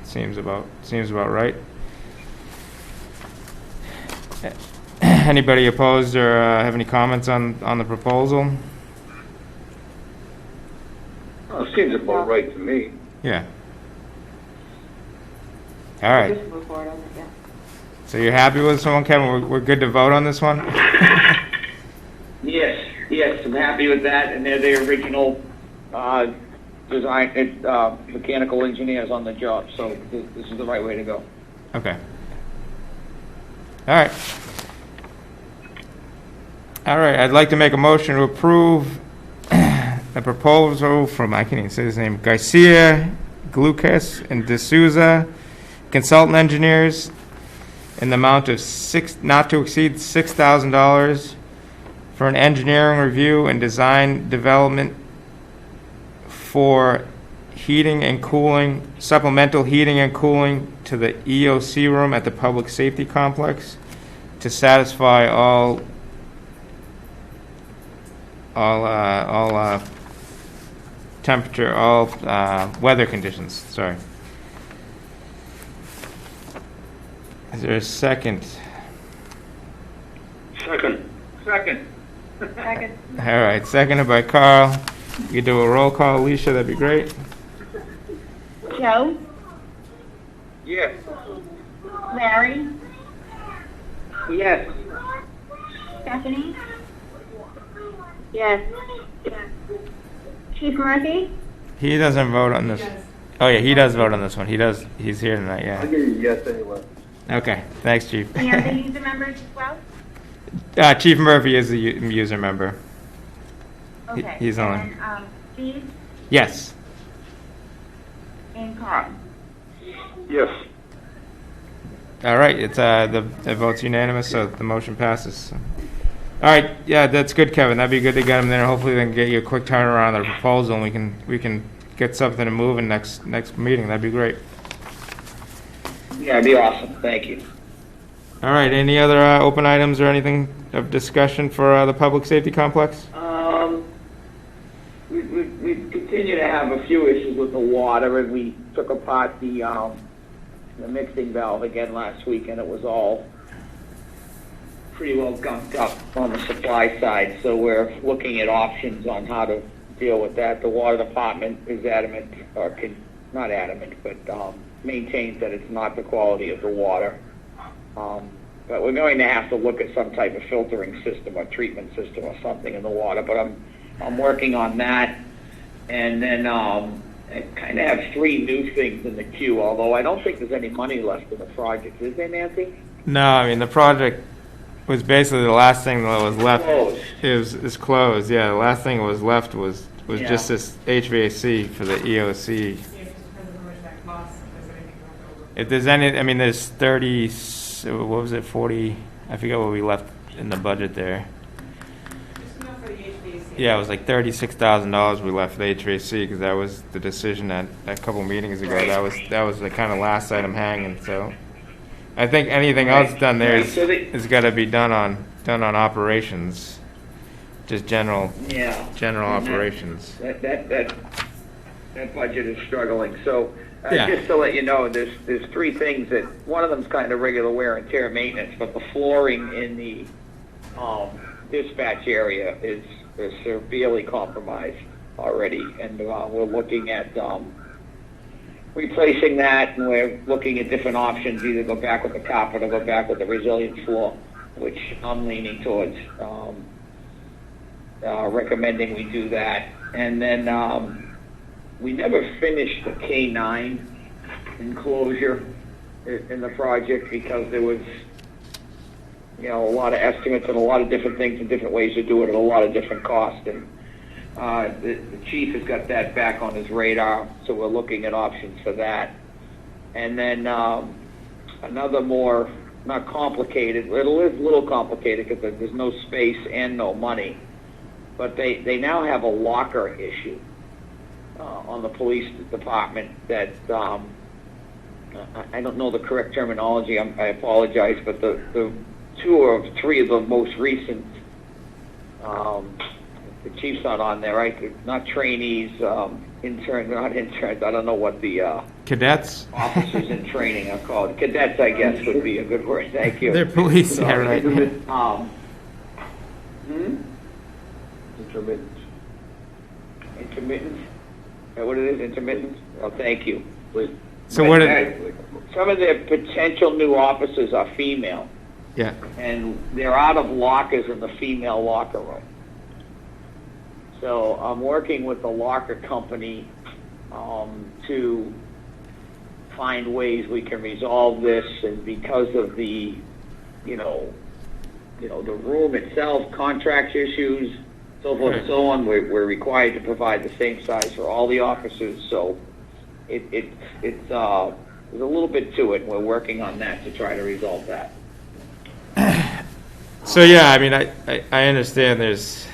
seems about right. Anybody opposed or have any comments on the proposal? Oh, it seems about right to me. Yeah. All right. Just move forward on it, yeah. So you're happy with this one, Kevin? We're good to vote on this one? Yes, I'm happy with that, and they're the original design mechanical engineers on the job, so this is the right way to go. Okay. All right. All right, I'd like to make a motion to approve a proposal from, I can't even say his name, Garcia, Glucas, and D'Souza, consultant engineers, in the amount of not to exceed $6,000 for an engineering review and design development for heating and cooling, supplemental heating and cooling to the EOC room at the public safety complex to satisfy all temperature, all weather conditions. Sorry. Is there a second? Second. Second. All right, seconded by Carl. You could do a roll call, Alicia, that'd be great. Joe, Yes. Larry, Yes. Stephanie. Yes. Chief Murphy. He doesn't vote on this. Oh yeah, he does vote on this one. He's here tonight, I'll yeah. give you a yes anyway. Okay, thanks, Chief. Any other user members as well? Chief Murphy is the user member. Okay. He's on. And, Steve Yes. and Carl. Yes. All right, it's the vote's unanimous, so the motion passes. All right, yeah, that's good, Kevin. That'd be good to get him there. Hopefully, they can get you a quick turnaround on the proposal, and we can get something to move in next meeting. That'd be great. Yeah, it'd be awesome. Thank you. All right, any other open items or anything of discussion for the public safety complex? We continue to have a few issues with the water, and we took apart the mixing valve again last week, and it was all pretty well gunked up on the supply side. So we're looking at options on how to deal with that. The water department is adamant, or not adamant, but maintains that it's not the quality of the water. But we're going to have to look at some type of filtering system or treatment system or something in the water. But I'm working on that. And then I kind of have 3 new things in the queue, although I don't think there's any money left in the project. Is there, Nancy? No, I mean, the project was basically the last thing that was left. Closed. Is closed, yeah. The last thing that was left was Yeah. just this HVAC for the EOC. If there's any, I mean, there's 30, what was it, 40, I forget what we left in the budget there. Yeah, it was like $36,000 we left for the HVAC, because that was the decision a couple meetings ago. That was the kind of last item hanging, so. I think anything else done there is got to be done on operations, just general operations. That budget is struggling. So Yeah. just to let you know, there's 3 things that one of them's kind of regular wear and tear maintenance, but the flooring in the dispatch area is severely compromised already, and we're looking at replacing that, and we're looking at different options, either go back with the carpet or go back with the resilient floor, which I'm leaning towards recommending we do that. And then we never finished the K9 enclosure in the project because there was a lot of estimates and a lot of different things and different ways to do it at a lot of different costs. And the chief has got that back on his radar, so we're looking at options for that. And then another more, not complicated, it is a little complicated because there's no space and no money, but they now have a locker issue on the police department that I don't know the correct terminology, I apologize, but the 2 or 3 of the most recent, the chief's not on there, right? Not trainees, interns, not interns. I don't know what the Cadets? officers in training are called. Cadets, I guess, would be a good word. Thank you. They're police, yeah, right. Intermittent. Intermittent? Is that what it is, intermittent? Oh, thank you. Please. So what Some of their potential new officers are female, yeah. and they're out of lockers in the female locker room. So I'm working with the locker company to find ways we can resolve this, and because of the, the room itself, contract issues, so forth and so on, we're required to provide the same size for all the officers. So it's a little bit to it. We're working on that to try to resolve that. So yeah, I mean, I understand there's,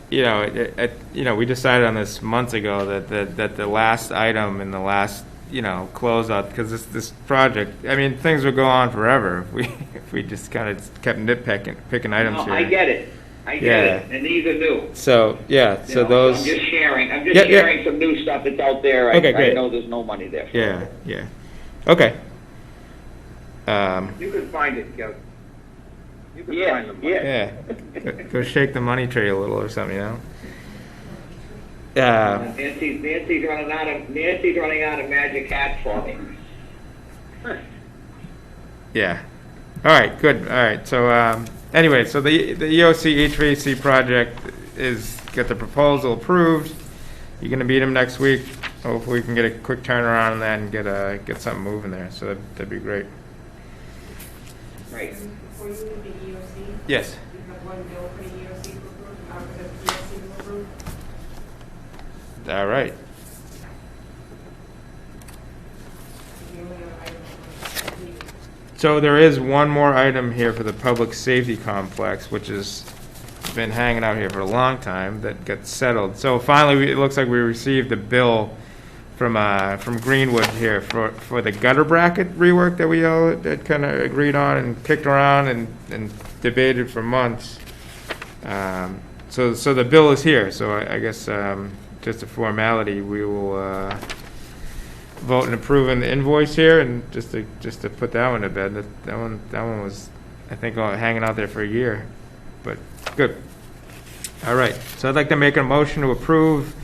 we decided on this months ago that the last item in the last, close out, because this project, I mean, things would go on forever if we just kind of kept picking items No, here. I get it. I get it. And these are new. So, yeah, You know, those. I'm just sharing. I'm just Yeah, yeah. sharing some new stuff that's out there. Okay, I great. know there's no money there. Yeah. Okay. You can find it, Kev. You can Yeah, find the money. Yeah. Go shake the money tree a little or something, Nancy's running out of magic hats for me. Yeah. All right, good. All right. So, anyway, so the EOC HVAC project is, get the proposal approved. You're going to meet them next week. Hopefully we can get a quick turnaround on that and get something moving there. So that'd be great. Right. Before you leave the EOC, Yes. you have one bill for the EOC to approve, for the EOC to approve. All right. The only other item on the So there is one more item here for the public safety complex, which has been hanging out here for a long time, that got settled. So finally, it looks like we received a bill from Greenwood here for the gutter bracket rework that we all had kind of agreed on and kicked around and debated for months. So the bill is here. So I guess just a formality, we will vote and approving the invoice here, and just to put that one to bed. That one was, I think, hanging out there for a year, but good. All right, so I'd like to make a motion to approve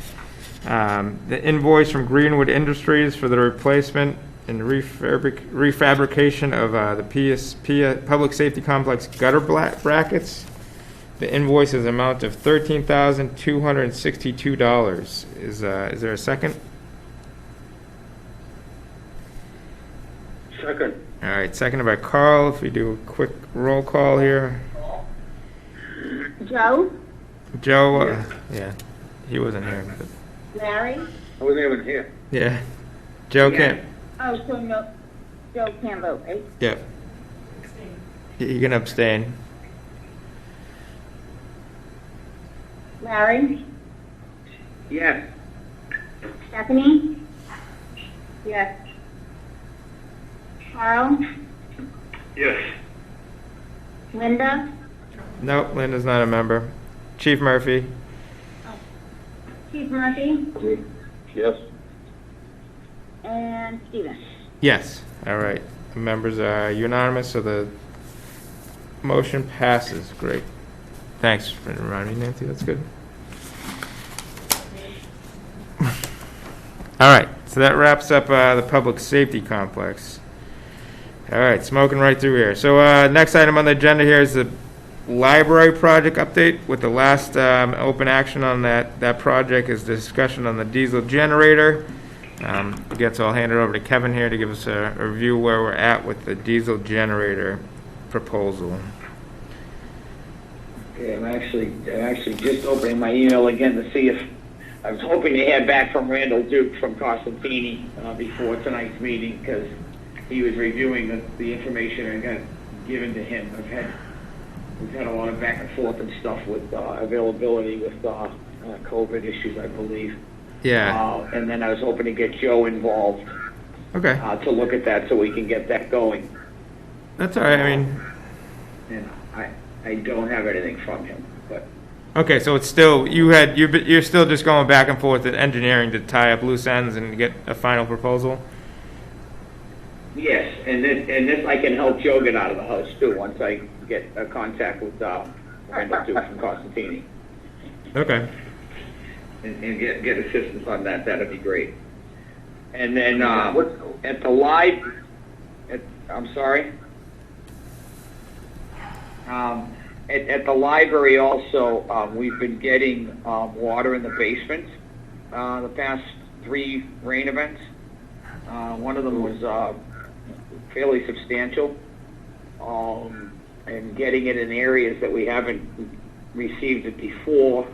the invoice from Greenwood Industries for the replacement and refabrication of the PSP Public Safety Complex gutter brackets. The invoice is amount of $13,262. Is there a second? Second. All right, seconded by Carl. If we do a quick roll call here. Joe, Joe, yeah, he wasn't here. But Larry. I wasn't even here. yeah. Joe can't. Oh, so no, Joe can't vote, right? Yeah. You're going to abstain. Larry, Yes. Stephanie. Yes. Carl, Yes. Linda, Nope, Linda's not a member. Chief Murphy. Chief Murphy, Yes. and Stephen. Yes. All right. The members are unanimous, so the motion passes. Great. Thanks for reminding me, Nancy. That's good. All right. So that wraps up the public safety complex. All right. Smoking right through here. So next item on the agenda here is the library project update. With the last open action on that project is discussion on the diesel generator. Again, so I'll hand it over to Kevin here to give us a review where we're at with the diesel generator proposal. Okay, I'm actually just opening my email again to see if, I was hoping to hear back from Randall Duke from Costantini before tonight's meeting, because he was reviewing the information I got given to him. We've had a lot of back and forth and stuff with availability with COVID issues, I believe. Yeah. And then I was hoping to get Joe involved Okay. to look at that so we can get that going. That's all right. I mean, And I don't have anything from him, but okay. So it's still you're still just going back and forth with engineering to tie up loose ends and get a final proposal. yes, and this I can help Joe get out of the house too once I get a contact with Randall Duke from Costantini. Okay. And get assistance on that. That'd be great. And then at the live, I'm sorry. At the library also, we've been getting water in the basement the past 3 rain events. One of them was fairly substantial, and getting it in areas that we haven't received it before.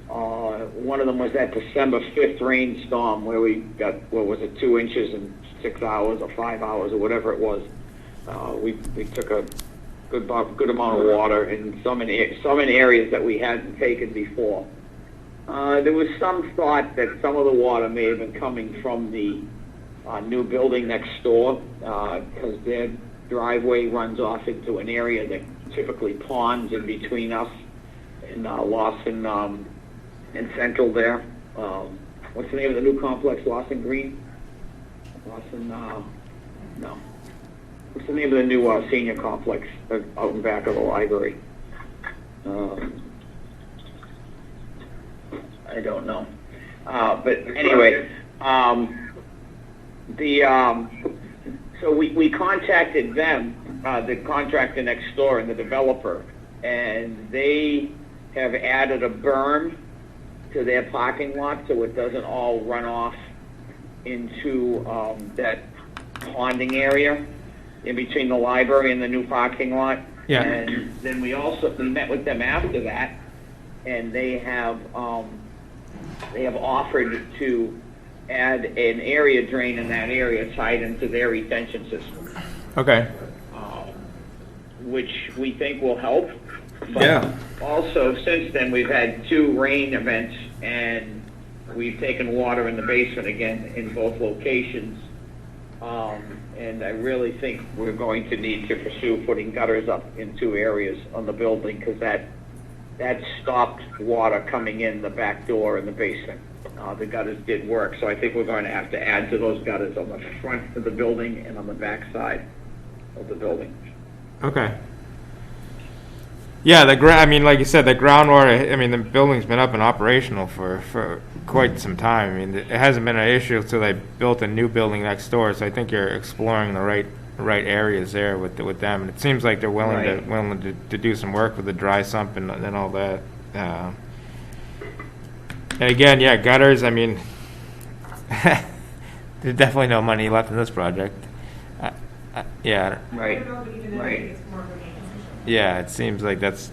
One of them was that December 5th rainstorm where we got, 2 inches in 6 hours or 5 hours or whatever it was. We took a good amount of water in some areas that we hadn't taken before. There was some thought that some of the water may have been coming from the new building next door, because their driveway runs off into an area that typically ponds in between us and Lawson and Central there. What's the name of the new complex? Lawson Green? Lawson, no. What's the name of the new senior complex out in back of the library? I don't know. But anyway, so we contacted them, the contractor next door and the developer, and they have added a berm to their parking lot so it doesn't all run off into that ponding area in between the library and the new parking lot. Yeah. And then we met with them after that, and they have offered to add an area drain in that area tied into their retention system. Okay. Which we think will help. But Yeah. also, since then, we've had 2 rain events, and we've taken water in the basement again in both locations. And I really think we're going to need to pursue putting gutters up in 2 areas on the building, because that stopped water coming in the back door in the basement. The gutters did work, so I think we're going to have to add to those gutters on the front of the building and on the back side of the building. Okay. Yeah, I mean, like you said, the groundwater, I mean, the building's been up and operational for quite some time. I mean, it hasn't been an issue until they built a new building next door, so I think you're exploring the right areas there with them. And it seems like they're willing to do some work with the dry sump and all that. And again, yeah, gutters, I mean, there's definitely no money left in this project. Yeah. Right. Yeah, it seems like that's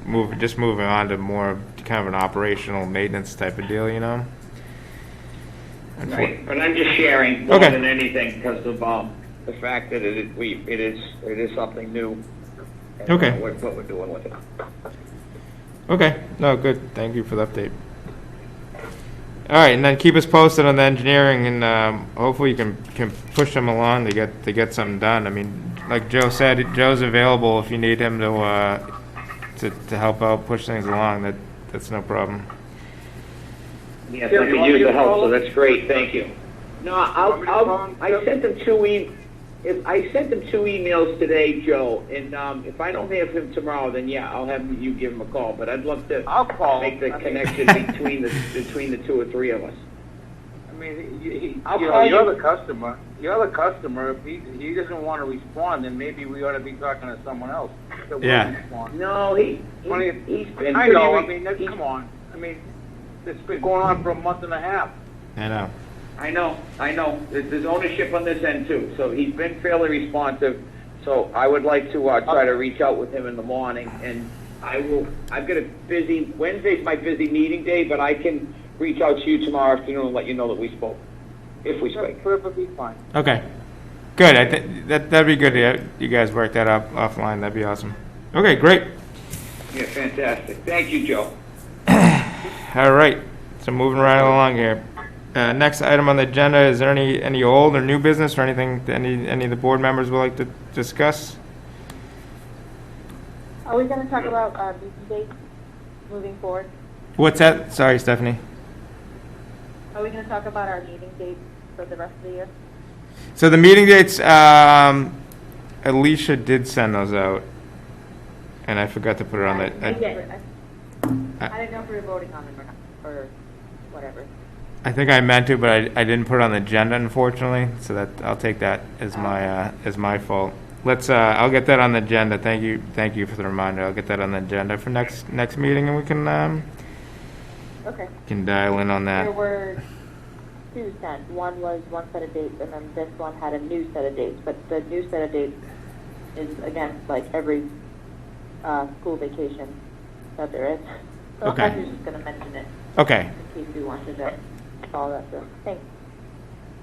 moving on to more of kind of an operational maintenance type of deal, you know? Right, but I'm just sharing more than anything because of the fact that it is something new. And, okay. What we're doing with it. Okay. No, good. Thank you for the update. All right, and then keep us posted on the engineering, and hopefully you can push them along to get something done. I mean, like Joe said, Joe's available if you need him to help out push things along. That's no problem. Yes, I could use the help, so that's great. Thank you. No, I sent them 2 emails today, Joe, and if I don't hear from him tomorrow, then yeah, I'll have you give him a call. But I'd love to make the connection between the 2 or 3 of us. I mean, you're the customer. You're the customer. If he doesn't want to respond, then maybe we ought to be talking to someone else. Yeah. No, he's been. I know. I mean, come on. I mean, it's been going on for a month and a half. I know. There's ownership on this end too, so he's been fairly responsive. So I would like to try to reach out with him in the morning, and I've got a busy Wednesday's my busy meeting day, but I can reach out to you tomorrow afternoon and let you know that we spoke, if we speak. That's perfectly fine. Okay. Good. I think that'd be good. Yeah, you guys work that up offline. That'd be awesome. Okay, great. Yeah, fantastic. Thank you, Joe. All right. So moving right along here. Next item on the agenda, is there any old or new business or anything that any of the board members would like to discuss? Are we going to talk about meeting dates moving forward? What's that? Sorry, Stephanie. Are we going to talk about our meeting dates for the rest of the year? So the meeting dates, Alicia did send those out, and I forgot to put it on that. I didn't know if we were voting on them or not, or whatever. I think I meant to, but I didn't put it on the agenda, unfortunately. So that I'll take that as my fault. I'll get that on the agenda. Thank you for the reminder. I'll get that on the agenda for next meeting, and we can can dial in on that. There were 2 sent. One was one set of dates, and then this one had a new set of dates. But the new set of dates is against like every school vacation that there is. So Okay. I was just going to mention it. Okay. In case you wanted to follow that through. Thanks.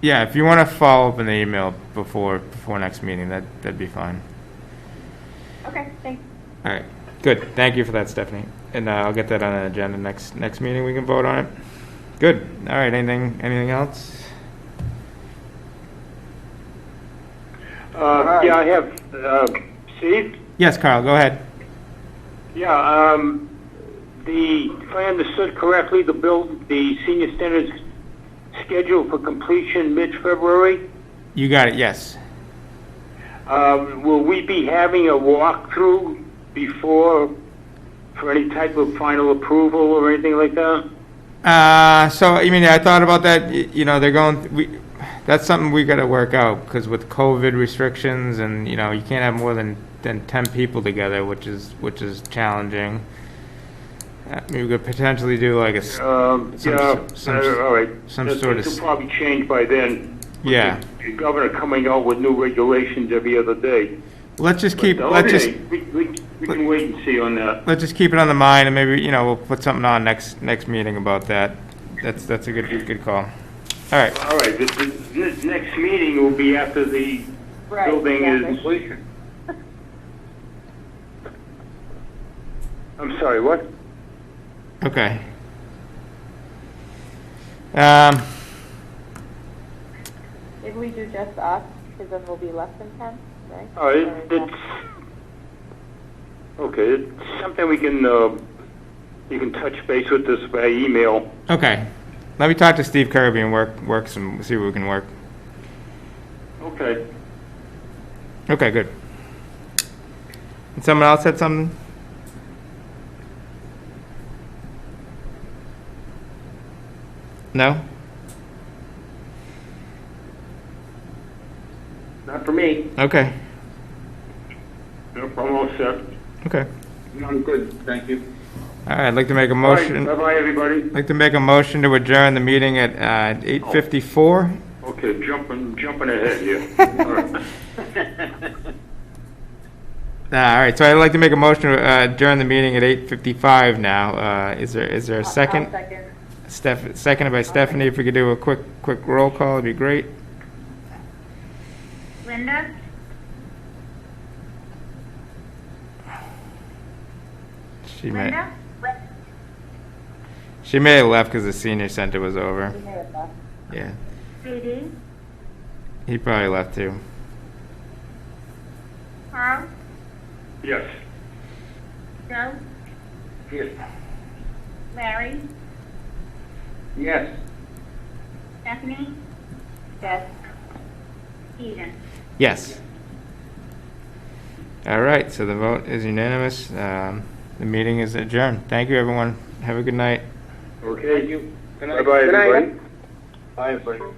Yeah, if you want to follow up in the email before next meeting, that'd be fine. Okay, thanks. All right, good. Thank you for that, Stephanie. And I'll get that on the agenda next meeting. We can vote on it. Good. All right. Anything else? Yeah, I have, Steve? Yes, Carl, go ahead. Yeah, if I understood correctly, the senior center's scheduled for completion mid-February. You got it, yes. Will we be having a walkthrough before for any type of final approval or anything like that? So, I mean, I thought about that, you know, that's something we gotta work out, because with COVID restrictions and, you know, you can't have more than 10 people together, which is challenging. Maybe we could potentially do like a, all right. some This sort of, will probably change by then. yeah. The governor coming out with new regulations every other day. Let's just keep, But, let's okay, just, we can wait and see on that. let's just keep it on the mind, and maybe, you know, we'll put something on next meeting about that. That's a good call. All right. All right, the next meeting will be after the building is completion. I'm sorry, what? Okay. Maybe we do just us, because then we'll be less than 10, right? Oh, it's okay. It's something we can you can touch base with us by email. Okay. Let me talk to Steve Kirby and work some, see what we can work. Okay. Okay, good. And someone else said something? No? Not for me. Okay. Nope, I'm all set. Okay. I'm good, thank you. All right, I'd like to make a All right, motion. bye-bye, everybody. I'd like to make a motion to adjourn the meeting at 8:54. Okay, jumping ahead here. All right. All right, so I'd like to make a motion to adjourn the meeting at 8:55 now. Is there a second? Seconded by Stephanie. If we could do a quick roll call, it'd be great. Linda? She may have left because the senior center was over. We may have left. Yeah, JD? he probably left too. Carl? Yes. Joe? Yes. Larry? Yes. Stephanie? Yes. Eden? Yes. All right, so the vote is unanimous. The meeting is adjourned. Thank you, everyone. Have a good night. Okay. Thank you. Good night. Bye-bye, Good night. everybody. Bye, everybody.